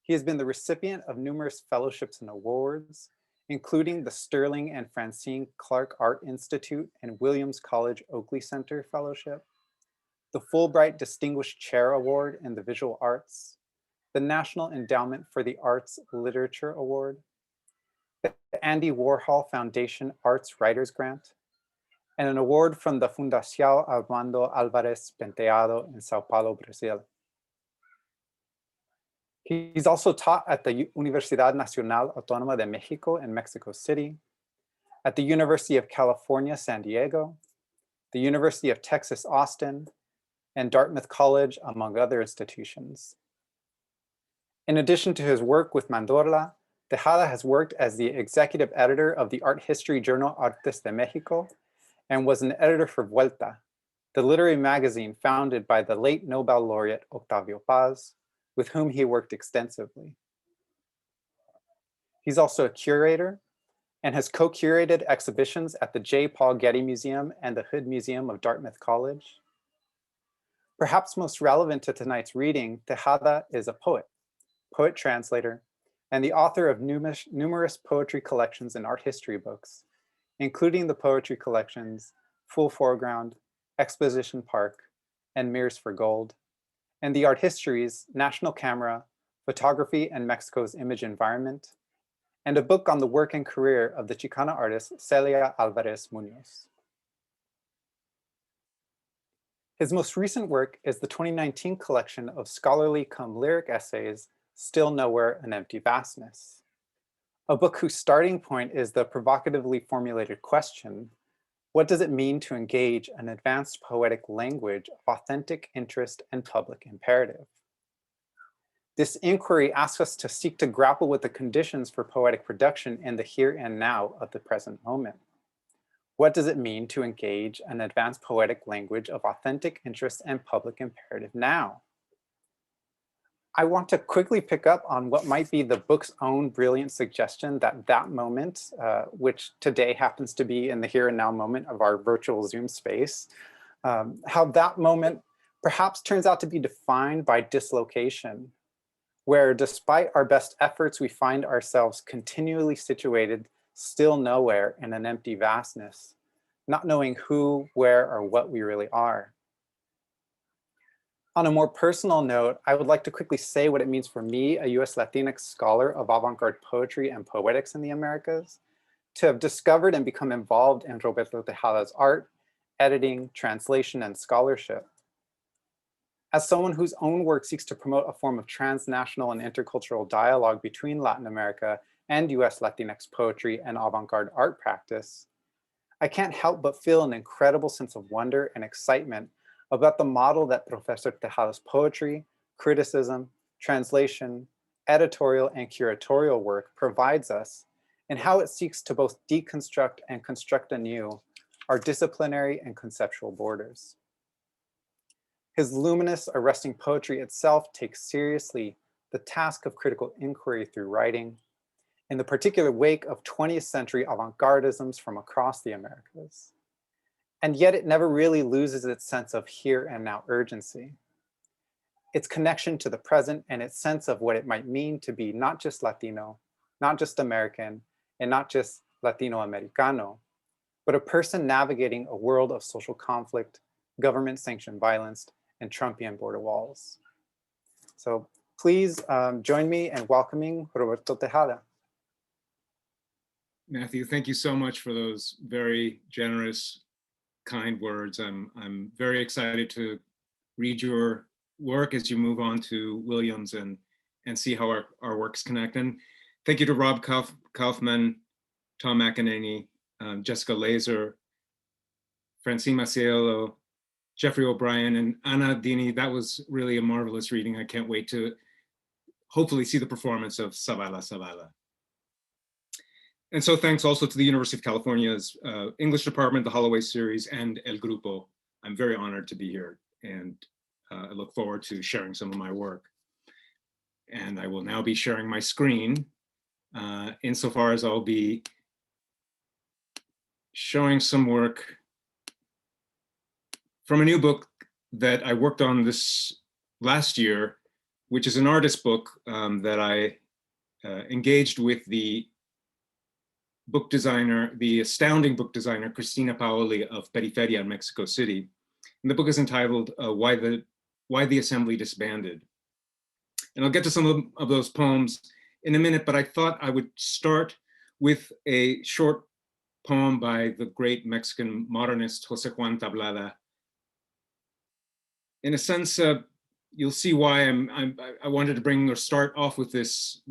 He has been the recipient of numerous fellowships and awards, including the Sterling and Francine Clark Art Institute and Williams College Oakley Center Fellowship, the Fulbright Distinguished Chair Award in the Visual Arts, the National Endowment for the Arts Literature Award, the Andy Warhol Foundation Arts Writers Grant, and an award from the Fundación Armando Álvarez Penteado in Sao Paulo, Brazil. He's also taught at the Universidad Nacional Autónoma de México in Mexico City, at the University of California, San Diego, the University of Texas, Austin, and Dartmouth College, among other institutions. In addition to his work with Mandorla, Tejada has worked as the executive editor of the art history journal Artes de Mexico and was an editor for Vuelta, the literary magazine founded by the late Nobel laureate Octavio Paz, with whom he worked extensively. He's also a curator and has co-curated exhibitions at the J. Paul Getty Museum and the Hood Museum of Dartmouth College. Perhaps most relevant to tonight's reading, Tejada is a poet, poet translator, and the author of numerous poetry collections and art history books, including the poetry collections Full Foreground, Exposition Park, and Mirrors for Gold, and the art histories National Camera, Photography and Mexico's Image Environment, and a book on the work and career of the Chicana artist Celia Alvarez Munoz. His most recent work is the 2019 collection of scholarly cum lyric essays, Still Nowhere, An Empty Vastness, a book whose starting point is the provocatively formulated question, what does it mean to engage an advanced poetic language of authentic interest and public imperative? This inquiry asks us to seek to grapple with the conditions for poetic production in the here and now of the present moment. What does it mean to engage an advanced poetic language of authentic interest and public imperative now? I want to quickly pick up on what might be the book's own brilliant suggestion that that moment, which today happens to be in the here and now moment of our virtual Zoom space, how that moment perhaps turns out to be defined by dislocation, where despite our best efforts, we find ourselves continually situated still nowhere in an empty vastness, not knowing who, where, or what we really are. On a more personal note, I would like to quickly say what it means for me, a US Latinx scholar of avant-garde poetry and poetics in the Americas, to have discovered and become involved in Roberto Tejada's art, editing, translation, and scholarship. As someone whose own work seeks to promote a form of transnational and intercultural dialogue between Latin America and US Latinx poetry and avant-garde art practice, I can't help but feel an incredible sense of wonder and excitement about the model that Professor Tejada's poetry, criticism, translation, editorial, and curatorial work provides us, and how it seeks to both deconstruct and construct anew our disciplinary and conceptual borders. His luminous, arresting poetry itself takes seriously the task of critical inquiry through writing, in the particular wake of 20th century avant-gardisms from across the Americas. And yet it never really loses its sense of here and now urgency, its connection to the present and its sense of what it might mean to be not just Latino, not just American, and not just Latino-Americano, but a person navigating a world of social conflict, government-sanctioned violence, and Trumpian border walls. So please join me in welcoming Roberto Tejada. Matthew, thank you so much for those very generous, kind words. I'm very excited to read your work as you move on to Williams and see how our works connect. And thank you to Rob Kaufman, Tom McEnany, Jessica Laser, Francine Maciello, Jeffrey O'Brien, and Ana Deeny. That was really a marvelous reading. I can't wait to hopefully see the performance of Zavala Zavala. And so thanks also to the University of California's English department, the Holloway series, and El Grupo. I'm very honored to be here, and I look forward to sharing some of my work. And I will now be sharing my screen insofar as I'll be showing some work from a new book that I worked on this last year, which is an artist book that I engaged with the book designer, the astounding book designer, Cristina Paoli of Periferia in Mexico City. And the book is entitled Why the Assembly Disbanded. And I'll get to some of those poems in a minute, but I thought I would start with a short poem by the great Mexican modernist, Jose Juan Tablada. In a sense, you'll see why I wanted to bring or start off with this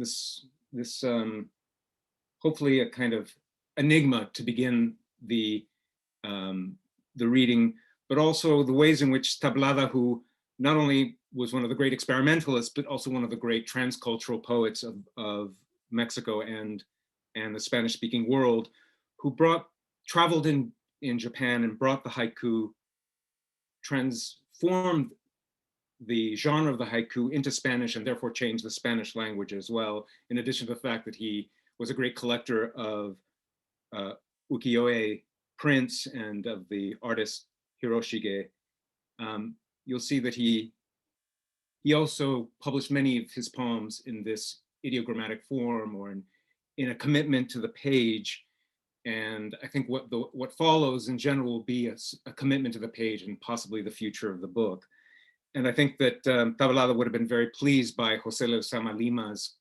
hopefully a kind of enigma to begin the reading, but also the ways in which Tablada, who not only was one of the great experimentalists, but also one of the great transcultural poets of Mexico and the Spanish-speaking world, who traveled in Japan and brought the haiku, transformed the genre of the haiku into Spanish and therefore changed the Spanish language as well, in addition to the fact that he was a great collector of ukiyo-e prints and of the artist Hiroshige. You'll see that he also published many of his poems in this ideogrammatic form or in a commitment to the page. And I think what follows in general will be a commitment to the page and possibly the future of the book. And I think that Tablada would have been very pleased by José Lezama Lima's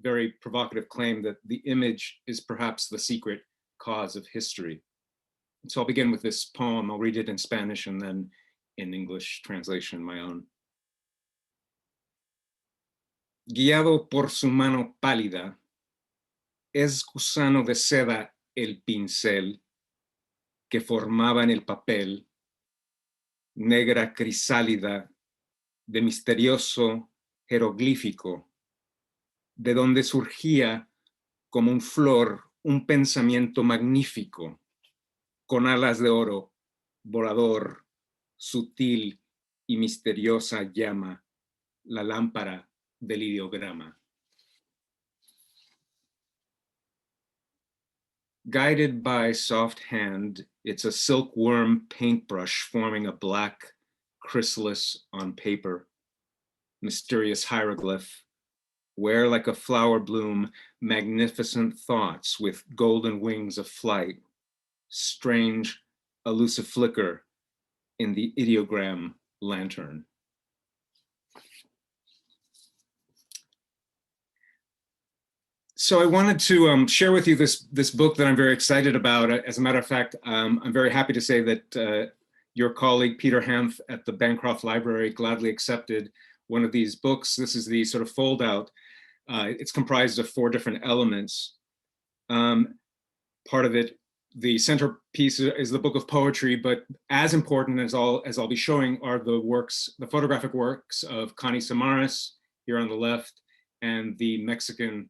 very provocative claim that the image is perhaps the secret cause of history. So I'll begin with this poem. I'll read it in Spanish and then in English translation, my own. Guiado por su mano pálida, es gusano de seda el pincel que formaba en el papel, negra crisálida de misterioso jeroglífico, de donde surgía como un flor un pensamiento magnífico, con alas de oro, volador, sutil y misteriosa llama, la lámpara del ideograma. Guided by soft hand, it's a silkworm paintbrush forming a black chrysalis on paper, mysterious hieroglyph, where like a flower bloom, magnificent thoughts with golden wings of flight, strange, elusive flicker in the ideogram lantern. So I wanted to share with you this book that I'm very excited about. As a matter of fact, I'm very happy to say that your colleague Peter Hanf at the Bancroft Library gladly accepted one of these books. This is the sort of fold out. It's comprised of 4 different elements. Part of it, the centerpiece is the book of poetry, but as important as I'll be showing are the photographic works of Connie Samaras here on the left, and the Mexican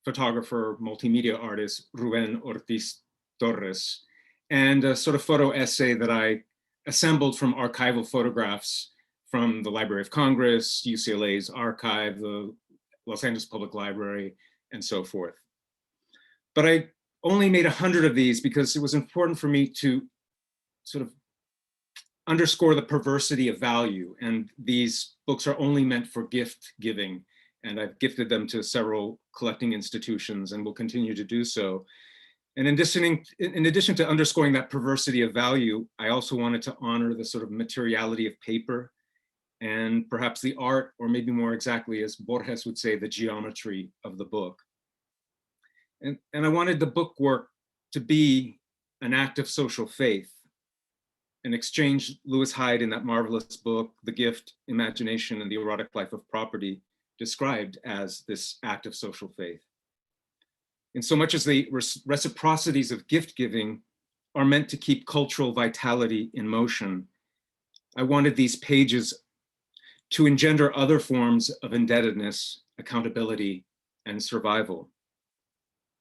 photographer, multimedia artist, Ruben Ortiz Torres, and a sort of photo essay that I assembled from archival photographs from the Library of Congress, UCLA's archive, the Los Angeles Public Library, and so forth. But I only made 100 of these because it was important for me to sort of underscore the perversity of value. And these books are only meant for gift giving. And I've gifted them to several collecting institutions and will continue to do so. And in addition to underscoring that perversity of value, I also wanted to honor the sort of materiality of paper and perhaps the art, or maybe more exactly, as Borges would say, the geometry of the book. And I wanted the book work to be an act of social faith, an exchange Lewis Hyde in that marvelous book, The Gift, Imagination, and the Erotic Life of Property, described as this act of social faith. In so much as the reciprocities of gift giving are meant to keep cultural vitality in motion, I wanted these pages to engender other forms of indebtedness, accountability, and survival.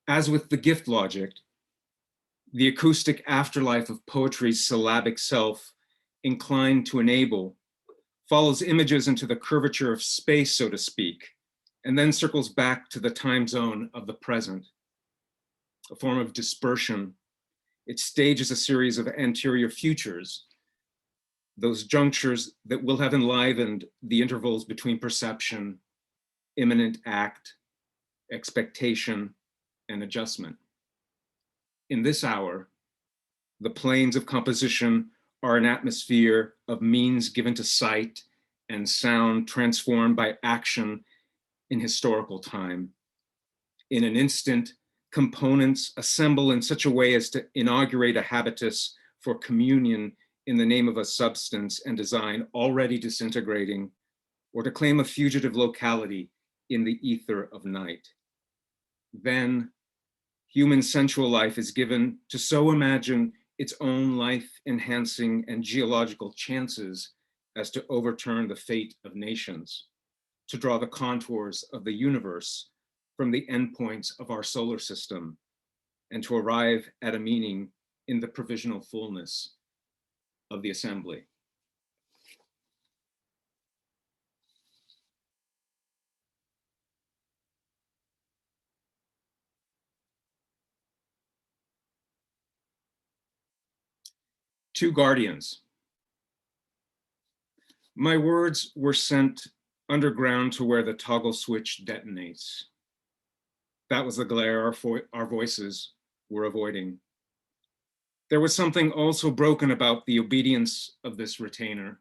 As with the gift logic, the acoustic afterlife of poetry's syllabic self, inclined to enable, follows images into the curvature of space, so to speak, and then circles back to the time zone of the present. A form of dispersion, it stages a series of anterior futures, those junctures that will have enlivened the intervals between perception, imminent act, expectation, and adjustment. In this hour, the planes of composition are an atmosphere of means given to sight and sound transformed by action in historical time. In an instant, components assemble in such a way as to inaugurate a habitus for communion in the name of a substance and design already disintegrating or to claim a fugitive locality in the ether of night. Then human sensual life is given to so imagine its own life-enhancing and geological chances as to overturn the fate of nations, to draw the contours of the universe from the endpoints of our solar system, and to arrive at a meaning in the provisional fullness of the assembly. Two guardians. My words were sent underground to where the toggle switch detonates. That was the glare our voices were avoiding. There was something also broken about the obedience of this retainer.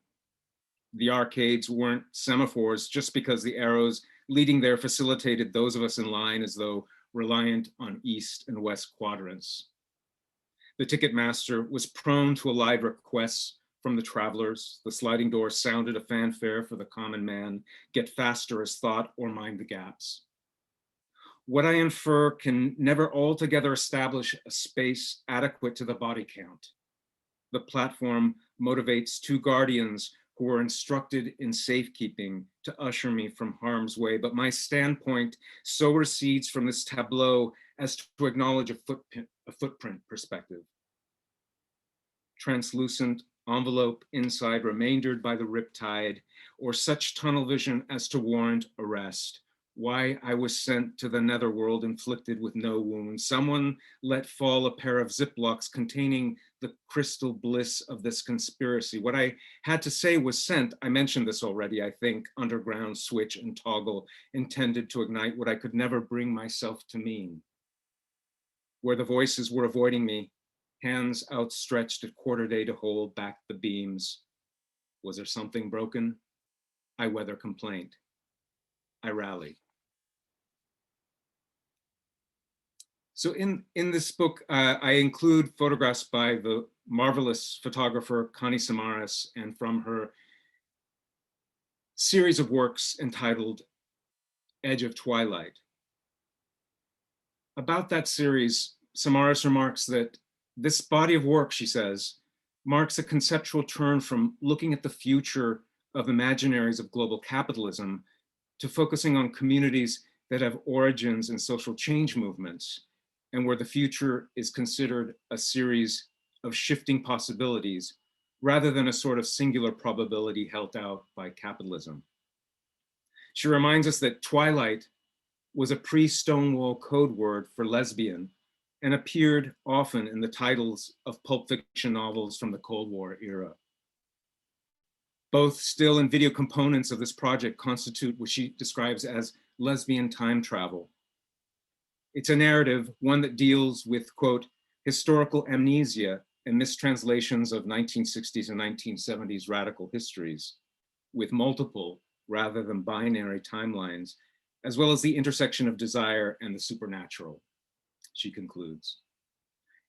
The arcades weren't semaphores just because the arrows leading there facilitated those of us in line as though reliant on east and west quadrants. The ticket master was prone to elide requests from the travelers. The sliding door sounded a fanfare for the common man, get faster as thought or mind the gaps. What I infer can never altogether establish a space adequate to the body count. The platform motivates two guardians who were instructed in safekeeping to usher me from harm's way, but my standpoint so recedes from this tableau as to acknowledge a footprint perspective. Translucent envelope inside remaindered by the riptide, or such tunnel vision as to warrant arrest. Why I was sent to the netherworld inflicted with no wound. Someone let fall a pair of Ziplocs containing the crystal bliss of this conspiracy. What I had to say was sent, I mentioned this already, I think, underground switch and toggle intended to ignite what I could never bring myself to mean. Where the voices were avoiding me, hands outstretched at quarter day to hold back the beams. Was there something broken? I weather complaint. I rally. So in this book, I include photographs by the marvelous photographer Connie Samaras, and from her series of works entitled Edge of Twilight. About that series, Samaras remarks that this body of work, she says, marks a conceptual turn from looking at the future of imaginaries of global capitalism to focusing on communities that have origins in social change movements, and where the future is considered a series of shifting possibilities rather than a sort of singular probability held out by capitalism. She reminds us that twilight was a pre-Stonewall code word for lesbian and appeared often in the titles of pulp fiction novels from the Cold War era. Both still and video components of this project constitute what she describes as lesbian time travel. It's a narrative, one that deals with, quote, historical amnesia and mistranslations of 1960s and 1970s radical histories, with multiple rather than binary timelines, as well as the intersection of desire and the supernatural, she concludes.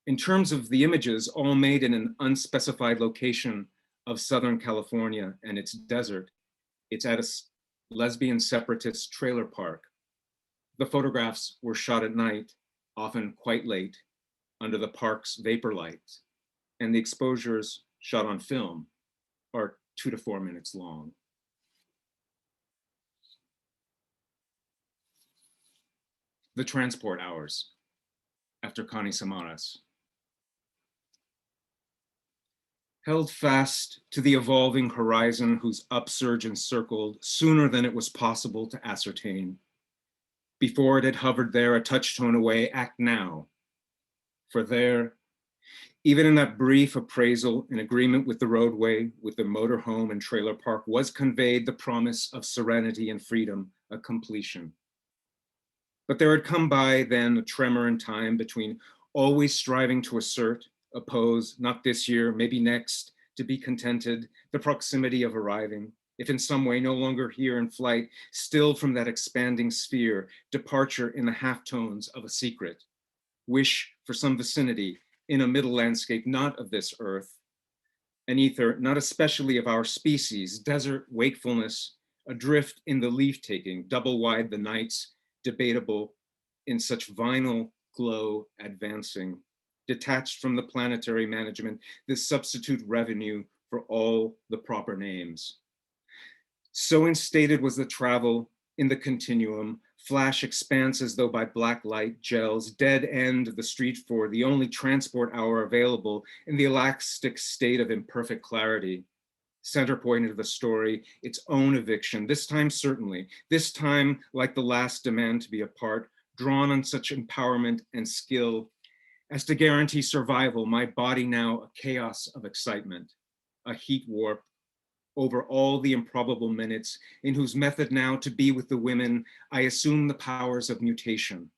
In terms of the images, all made in an unspecified location of Southern California and its desert, it's at a lesbian separatist trailer park. The photographs were shot at night, often quite late, under the park's vapor lights, and the exposures shot on film are 2 to 4 minutes long. The transport hours, after Connie Samaras. Held fast to the evolving horizon whose upsurge encircled sooner than it was possible to ascertain. Before it had hovered there a touchtone away, act now. For there, even in that brief appraisal, in agreement with the roadway, with the motorhome and trailer park, was conveyed the promise of serenity and freedom, a completion. But there had come by then a tremor in time between always striving to assert, oppose, not this year, maybe next, to be contented, the proximity of arriving, if in some way no longer here in flight, still from that expanding sphere, departure in the halftones of a secret, wish for some vicinity in a middle landscape not of this earth, an ether not especially of our species, desert wakefulness, adrift in the leaf-taking, double wide the nights, debatable in such vinyl glow advancing, detached from the planetary management, this substitute revenue for all the proper names. So instated was the travel in the continuum, flash expanse as though by black light gels, dead end the street for the only transport hour available in the elastic state of imperfect clarity. Center point of the story, its own eviction, this time certainly, this time like the last demand to be apart, drawn on such empowerment and skill as to guarantee survival, my body now a chaos of excitement, a heat warp over all the improbable minutes in whose method now to be with the women, I assume the powers of mutation,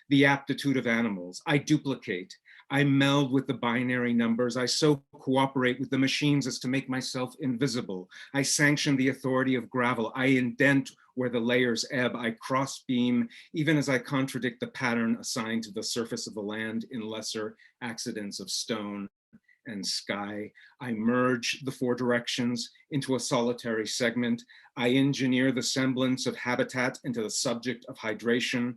the aptitude of animals. I duplicate, I meld with the binary numbers. I so cooperate with the machines as to make myself invisible. I sanction the authority of gravel. I indent where the layers ebb. I cross beam, even as I contradict the pattern assigned to the surface of the land in lesser accidents of stone and sky. I merge the four directions into a solitary segment. I engineer the semblance of habitat into the subject of hydration.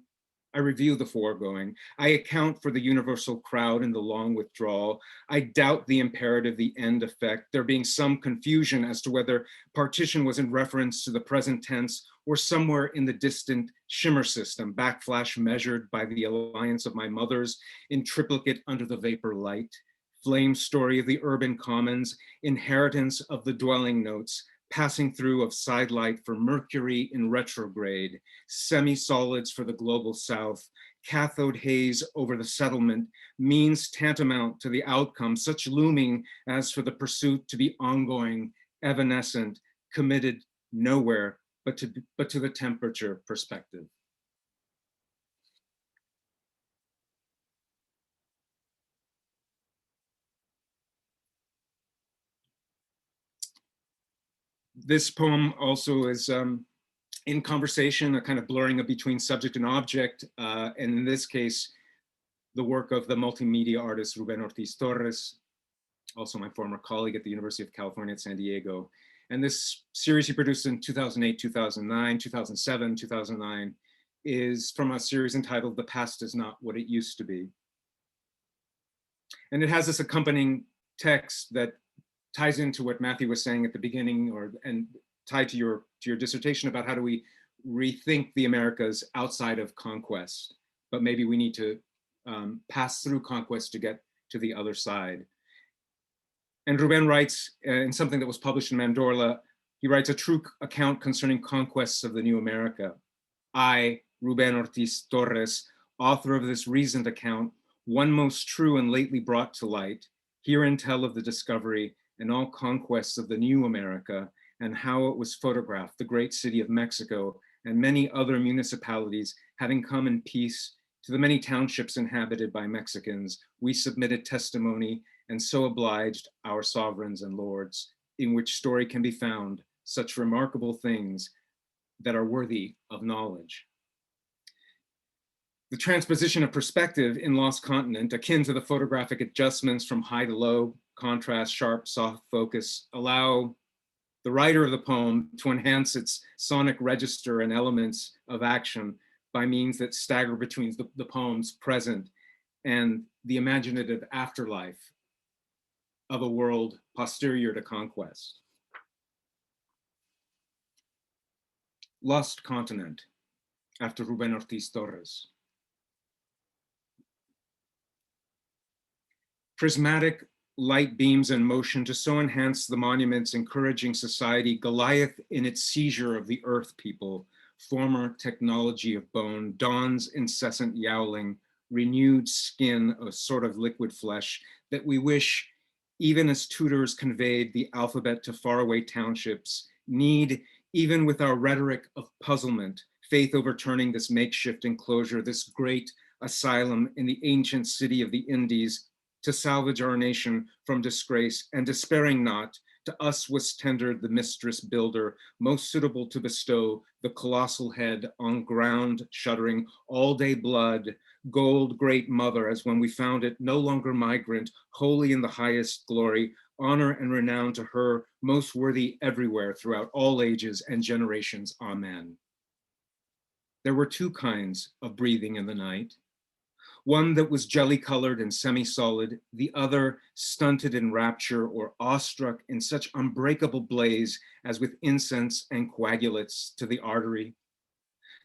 I review the foregoing. I account for the universal crowd in the long withdrawal. I doubt the imperative, the end effect, there being some confusion as to whether partition was in reference to the present tense or somewhere in the distant shimmer system, backflash measured by the alliance of my mothers in triplicate under the vapor light. Flame story of the urban commons, inheritance of the dwelling notes, passing through of sidelight for Mercury in retrograde, semi-solids for the global south, cathode haze over the settlement, means tantamount to the outcome, such looming as for the pursuit to be ongoing, evanescent, committed nowhere but to the temperature perspective. This poem also is in conversation, a kind of blurring of between subject and object, and in this case, the work of the multimedia artist Ruben Ortiz Torres, also my former colleague at the University of California at San Diego. And this series he produced in 2008, 2009, 2007, 2009, is from a series entitled The Past Is Not What It Used to Be. And it has this accompanying text that ties into what Matthew was saying at the beginning, and tied to your dissertation about how do we rethink the Americas outside of conquest, but maybe we need to pass through conquest to get to the other side. And Ruben writes in something that was published in Mandorla, he writes a true account concerning conquests of the new America. I, Ruben Ortiz Torres, author of this reasoned account, one most true and lately brought to light, herein tell of the discovery and all conquests of the new America and how it was photographed, the great city of Mexico and many other municipalities having come in peace to the many townships inhabited by Mexicans, we submitted testimony and so obliged our sovereigns and lords, in which story can be found such remarkable things that are worthy of knowledge. The transposition of perspective in Lost Continent, akin to the photographic adjustments from high to low, contrast, sharp, soft focus, allow the writer of the poem to enhance its sonic register and elements of action by means that stagger between the poem's present and the imaginative afterlife of a world posterior to conquest. Lost Continent, after Ruben Ortiz Torres. Prismatic light beams and motion to so enhance the monuments encouraging society, Goliath in its seizure of the earth people, former technology of bone, dawn's incessant yowling, renewed skin, a sort of liquid flesh that we wish, even as tutors conveyed the alphabet to faraway townships, need, even with our rhetoric of puzzlement, faith overturning this makeshift enclosure, this great asylum in the ancient city of the Indies, to salvage our nation from disgrace, and despairing not, to us was tendered the mistress builder, most suitable to bestow the colossal head on ground shuddering, all day blood, gold great mother, as when we found it no longer migrant, holy in the highest glory, honor and renown to her, most worthy everywhere throughout all ages and generations. Amen. There were two kinds of breathing in the night. One that was jelly-colored and semi-solid, the other stunted in rapture or awestruck in such unbreakable blaze as with incense and coagulates to the artery,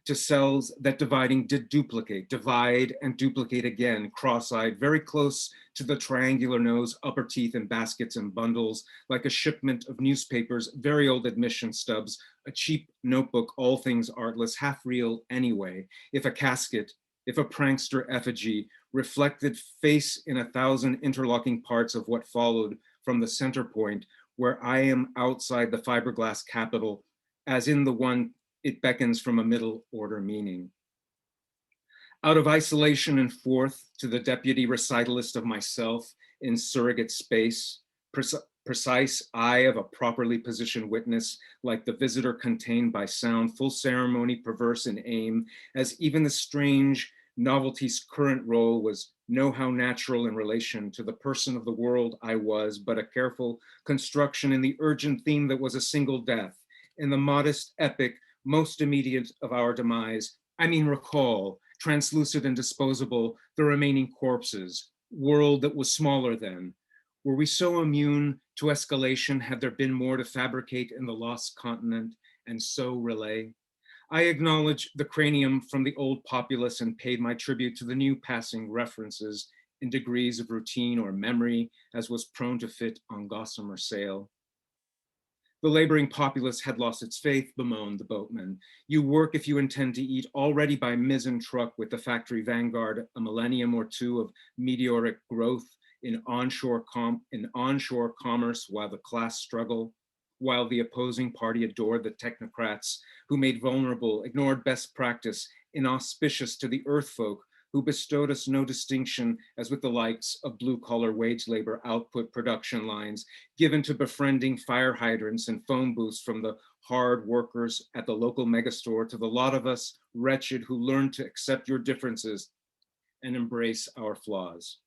to cells that dividing did duplicate, divide and duplicate again, cross-eyed, very close to the triangular nose, upper teeth in baskets and bundles, like a shipment of newspapers, very old admission stubs, a cheap notebook, all things artless, half real anyway, if a casket, if a prankster effigy, reflected face in 1,000 interlocking parts of what followed from the center point, where I am outside the fiberglass capital, as in the one it beckons from a middle order meaning. Out of isolation and forth to the deputy recitalist of myself in surrogate space, precise eye of a properly positioned witness, like the visitor contained by sound, full ceremony, perverse in aim, as even the strange novelty's current role was know how natural in relation to the person of the world I was, but a careful construction in the urgent theme that was a single death, in the modest epic most immediate of our demise, I mean recall, translucid and disposable, the remaining corpses, world that was smaller then. Were we so immune to escalation, had there been more to fabricate in the lost continent and so relay? I acknowledge the cranium from the old populace and paid my tribute to the new passing references in degrees of routine or memory, as was prone to fit on gossamer sail. The laboring populace had lost its faith, bemoaned the boatman. You work if you intend to eat, already by mizzen truck with the factory vanguard, a millennium or two of meteoric growth in onshore commerce, while the class struggle, while the opposing party adored the technocrats who made vulnerable, ignored best practice, inauspicious to the earth folk, who bestowed us no distinction as with the likes of blue-collar wage labor output production lines, given to befriending fire hydrants and phone booths from the hard workers at the local megastore to the lot of us wretched who learned to accept your differences and embrace our flaws.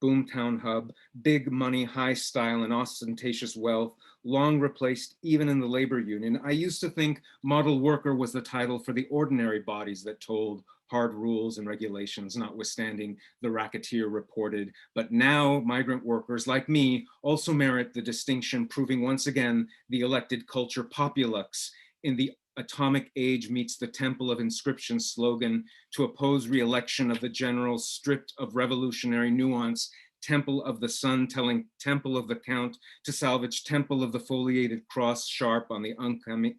Boomtown hub, big money, high style, and ostentatious wealth, long replaced even in the labor union. I used to think model worker was the title for the ordinary bodies that told hard rules and regulations, notwithstanding the racketeer reported. But now migrant workers like me also merit the distinction, proving once again the elected culture populux in the atomic age meets the temple of inscription slogan to oppose re-election of the general stripped of revolutionary nuance, temple of the sun telling temple of the count to salvage temple of the foliated cross sharp on the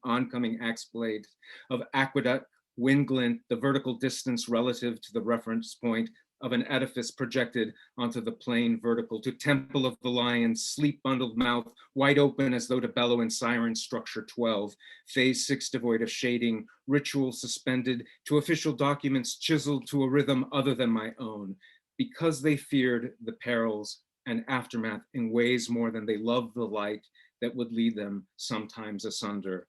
oncoming axe blade of aqueduct, wind glint, the vertical distance relative to the reference point of an edifice projected onto the plane vertical to temple of the lion, sleep bundled mouth, wide open as though to bellow in siren structure 12, phase 6 devoid of shading, ritual suspended to official documents chiseled to a rhythm other than my own, because they feared the perils and aftermath in ways more than they loved the light that would lead them sometimes asunder.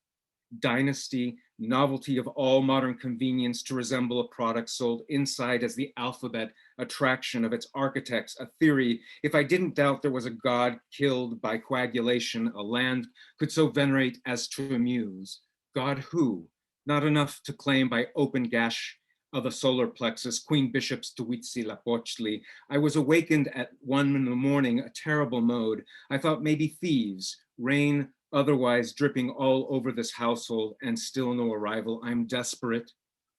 Dynasty, novelty of all modern convenience to resemble a product sold inside as the alphabet, attraction of its architects, a theory. If I didn't doubt there was a God killed by coagulation, a land could so venerate as to amuse. God who? Not enough to claim by open gash of a solar plexus, Queen Bishops to Huitzilopochtli. I was awakened at 1 in the morning, a terrible mode. I thought maybe thieves, rain otherwise dripping all over this household and still no arrival. I'm desperate.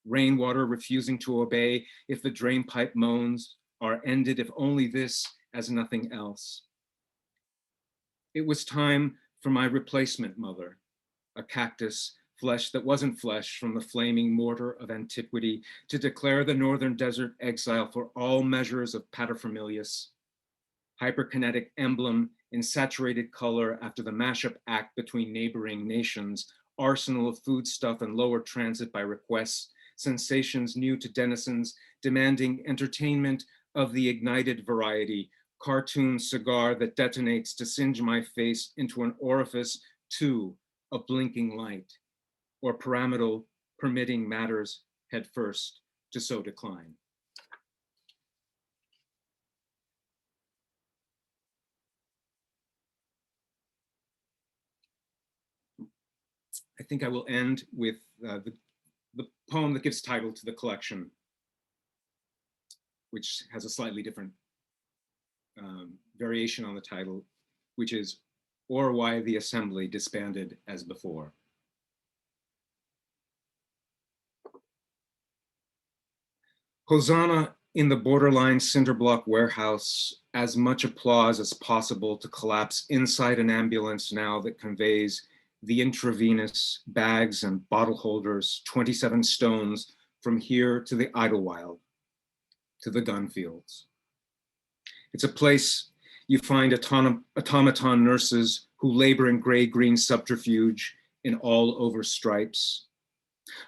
Rainwater refusing to obey if the drain pipe moans are ended, if only this as nothing else. It was time for my replacement mother, a cactus, flesh that wasn't flesh from the flaming mortar of antiquity, to declare the northern desert exile for all measures of paterfamilias. Hyperkinetic emblem in saturated color after the mashup act between neighboring nations, arsenal of foodstuff and lower transit by requests, sensations new to denizens, demanding entertainment of the ignited variety, cartoon cigar that detonates to singe my face into an orifice to a blinking light, or pyramidal permitting matters head first to so decline. I think I will end with the poem that gives title to the collection, which has a slightly different variation on the title, which is "Or Why the Assembly Disbanded as Before." Hosanna in the borderline cinderblock warehouse, as much applause as possible to collapse inside an ambulance now that conveys the intravenous bags and bottle holders, 27 stones from here to the Idlewild, to the gun fields. It's a place you find automaton nurses who labor in gray-green subterfuge in all over stripes.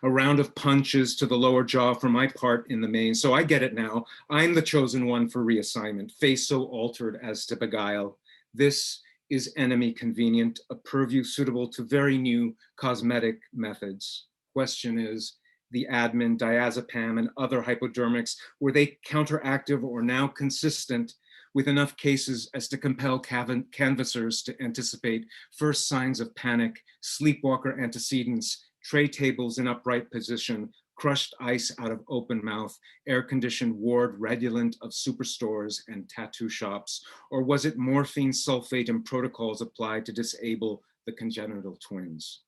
A round of punches to the lower jaw for my part in the main. So I get it now. I'm the chosen one for reassignment, face so altered as to beguile. This is enemy convenient, a purview suitable to very new cosmetic methods. Question is, the admin, diazepam, and other hypodermics, were they counteractive or now consistent with enough cases as to compel canvassers to anticipate first signs of panic, sleepwalker antecedents, tray tables in upright position, crushed ice out of open mouth, air-conditioned ward redolent of superstores and tattoo shops? Or was it morphine sulfate and protocols applied to disable the congenital twins?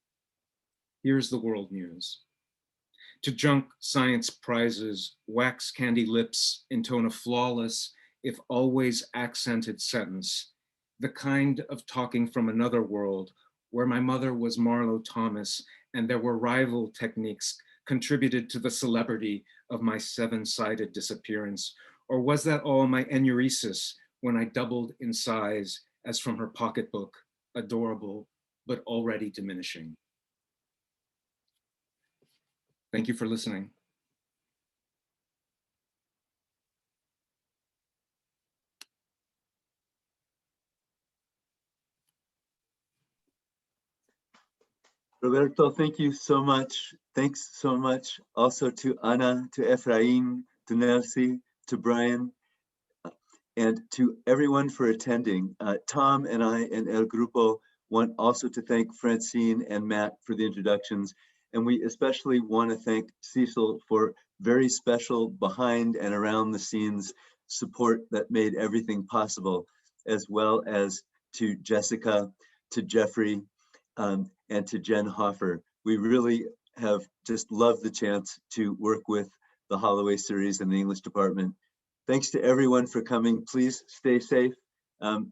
Here's the world news. To junk science prizes, wax candy lips intone a flawless, if always accented sentence, the kind of talking from another world where my mother was Marlo Thomas and there were rival techniques contributed to the celebrity of my seven-sided disappearance? Or was that all my enuresis when I doubled in size as from her pocketbook, adorable, but already diminishing? Thank you for listening. Roberto, thank you so much. Thanks so much also to Ana, to Efrain, to Nelsie, to Brian, and to everyone for attending. Tom and I and El Grupo want also to thank Francine and Matt for the introductions. And we especially want to thank Cecil for very special behind and around the scenes support that made everything possible, as well as to Jessica, to Jeffrey, and to Jen Hoffer. We really have just loved the chance to work with the Holloway series and the English department. Thanks to everyone for coming. Please stay safe,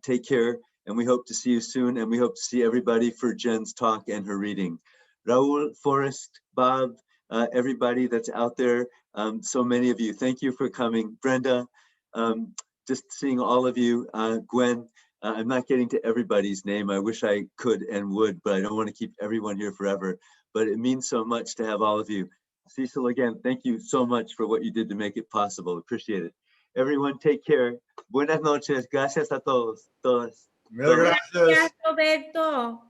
take care, and we hope to see you soon. And we hope to see everybody for Jen's talk and her reading. Raul, Forrest, Bob, everybody that's out there, so many of you, thank you for coming. Brenda, just seeing all of you. Gwen, I'm not getting to everybody's name. I wish I could and would, but I don't want to keep everyone here forever. But it means so much to have all of you. Cecil, again, thank you so much for what you did to make it possible. Appreciate it. Everyone, take care. Buenas noches. Gracias a todos. Todas. Mil gracias. Gracias, Roberto.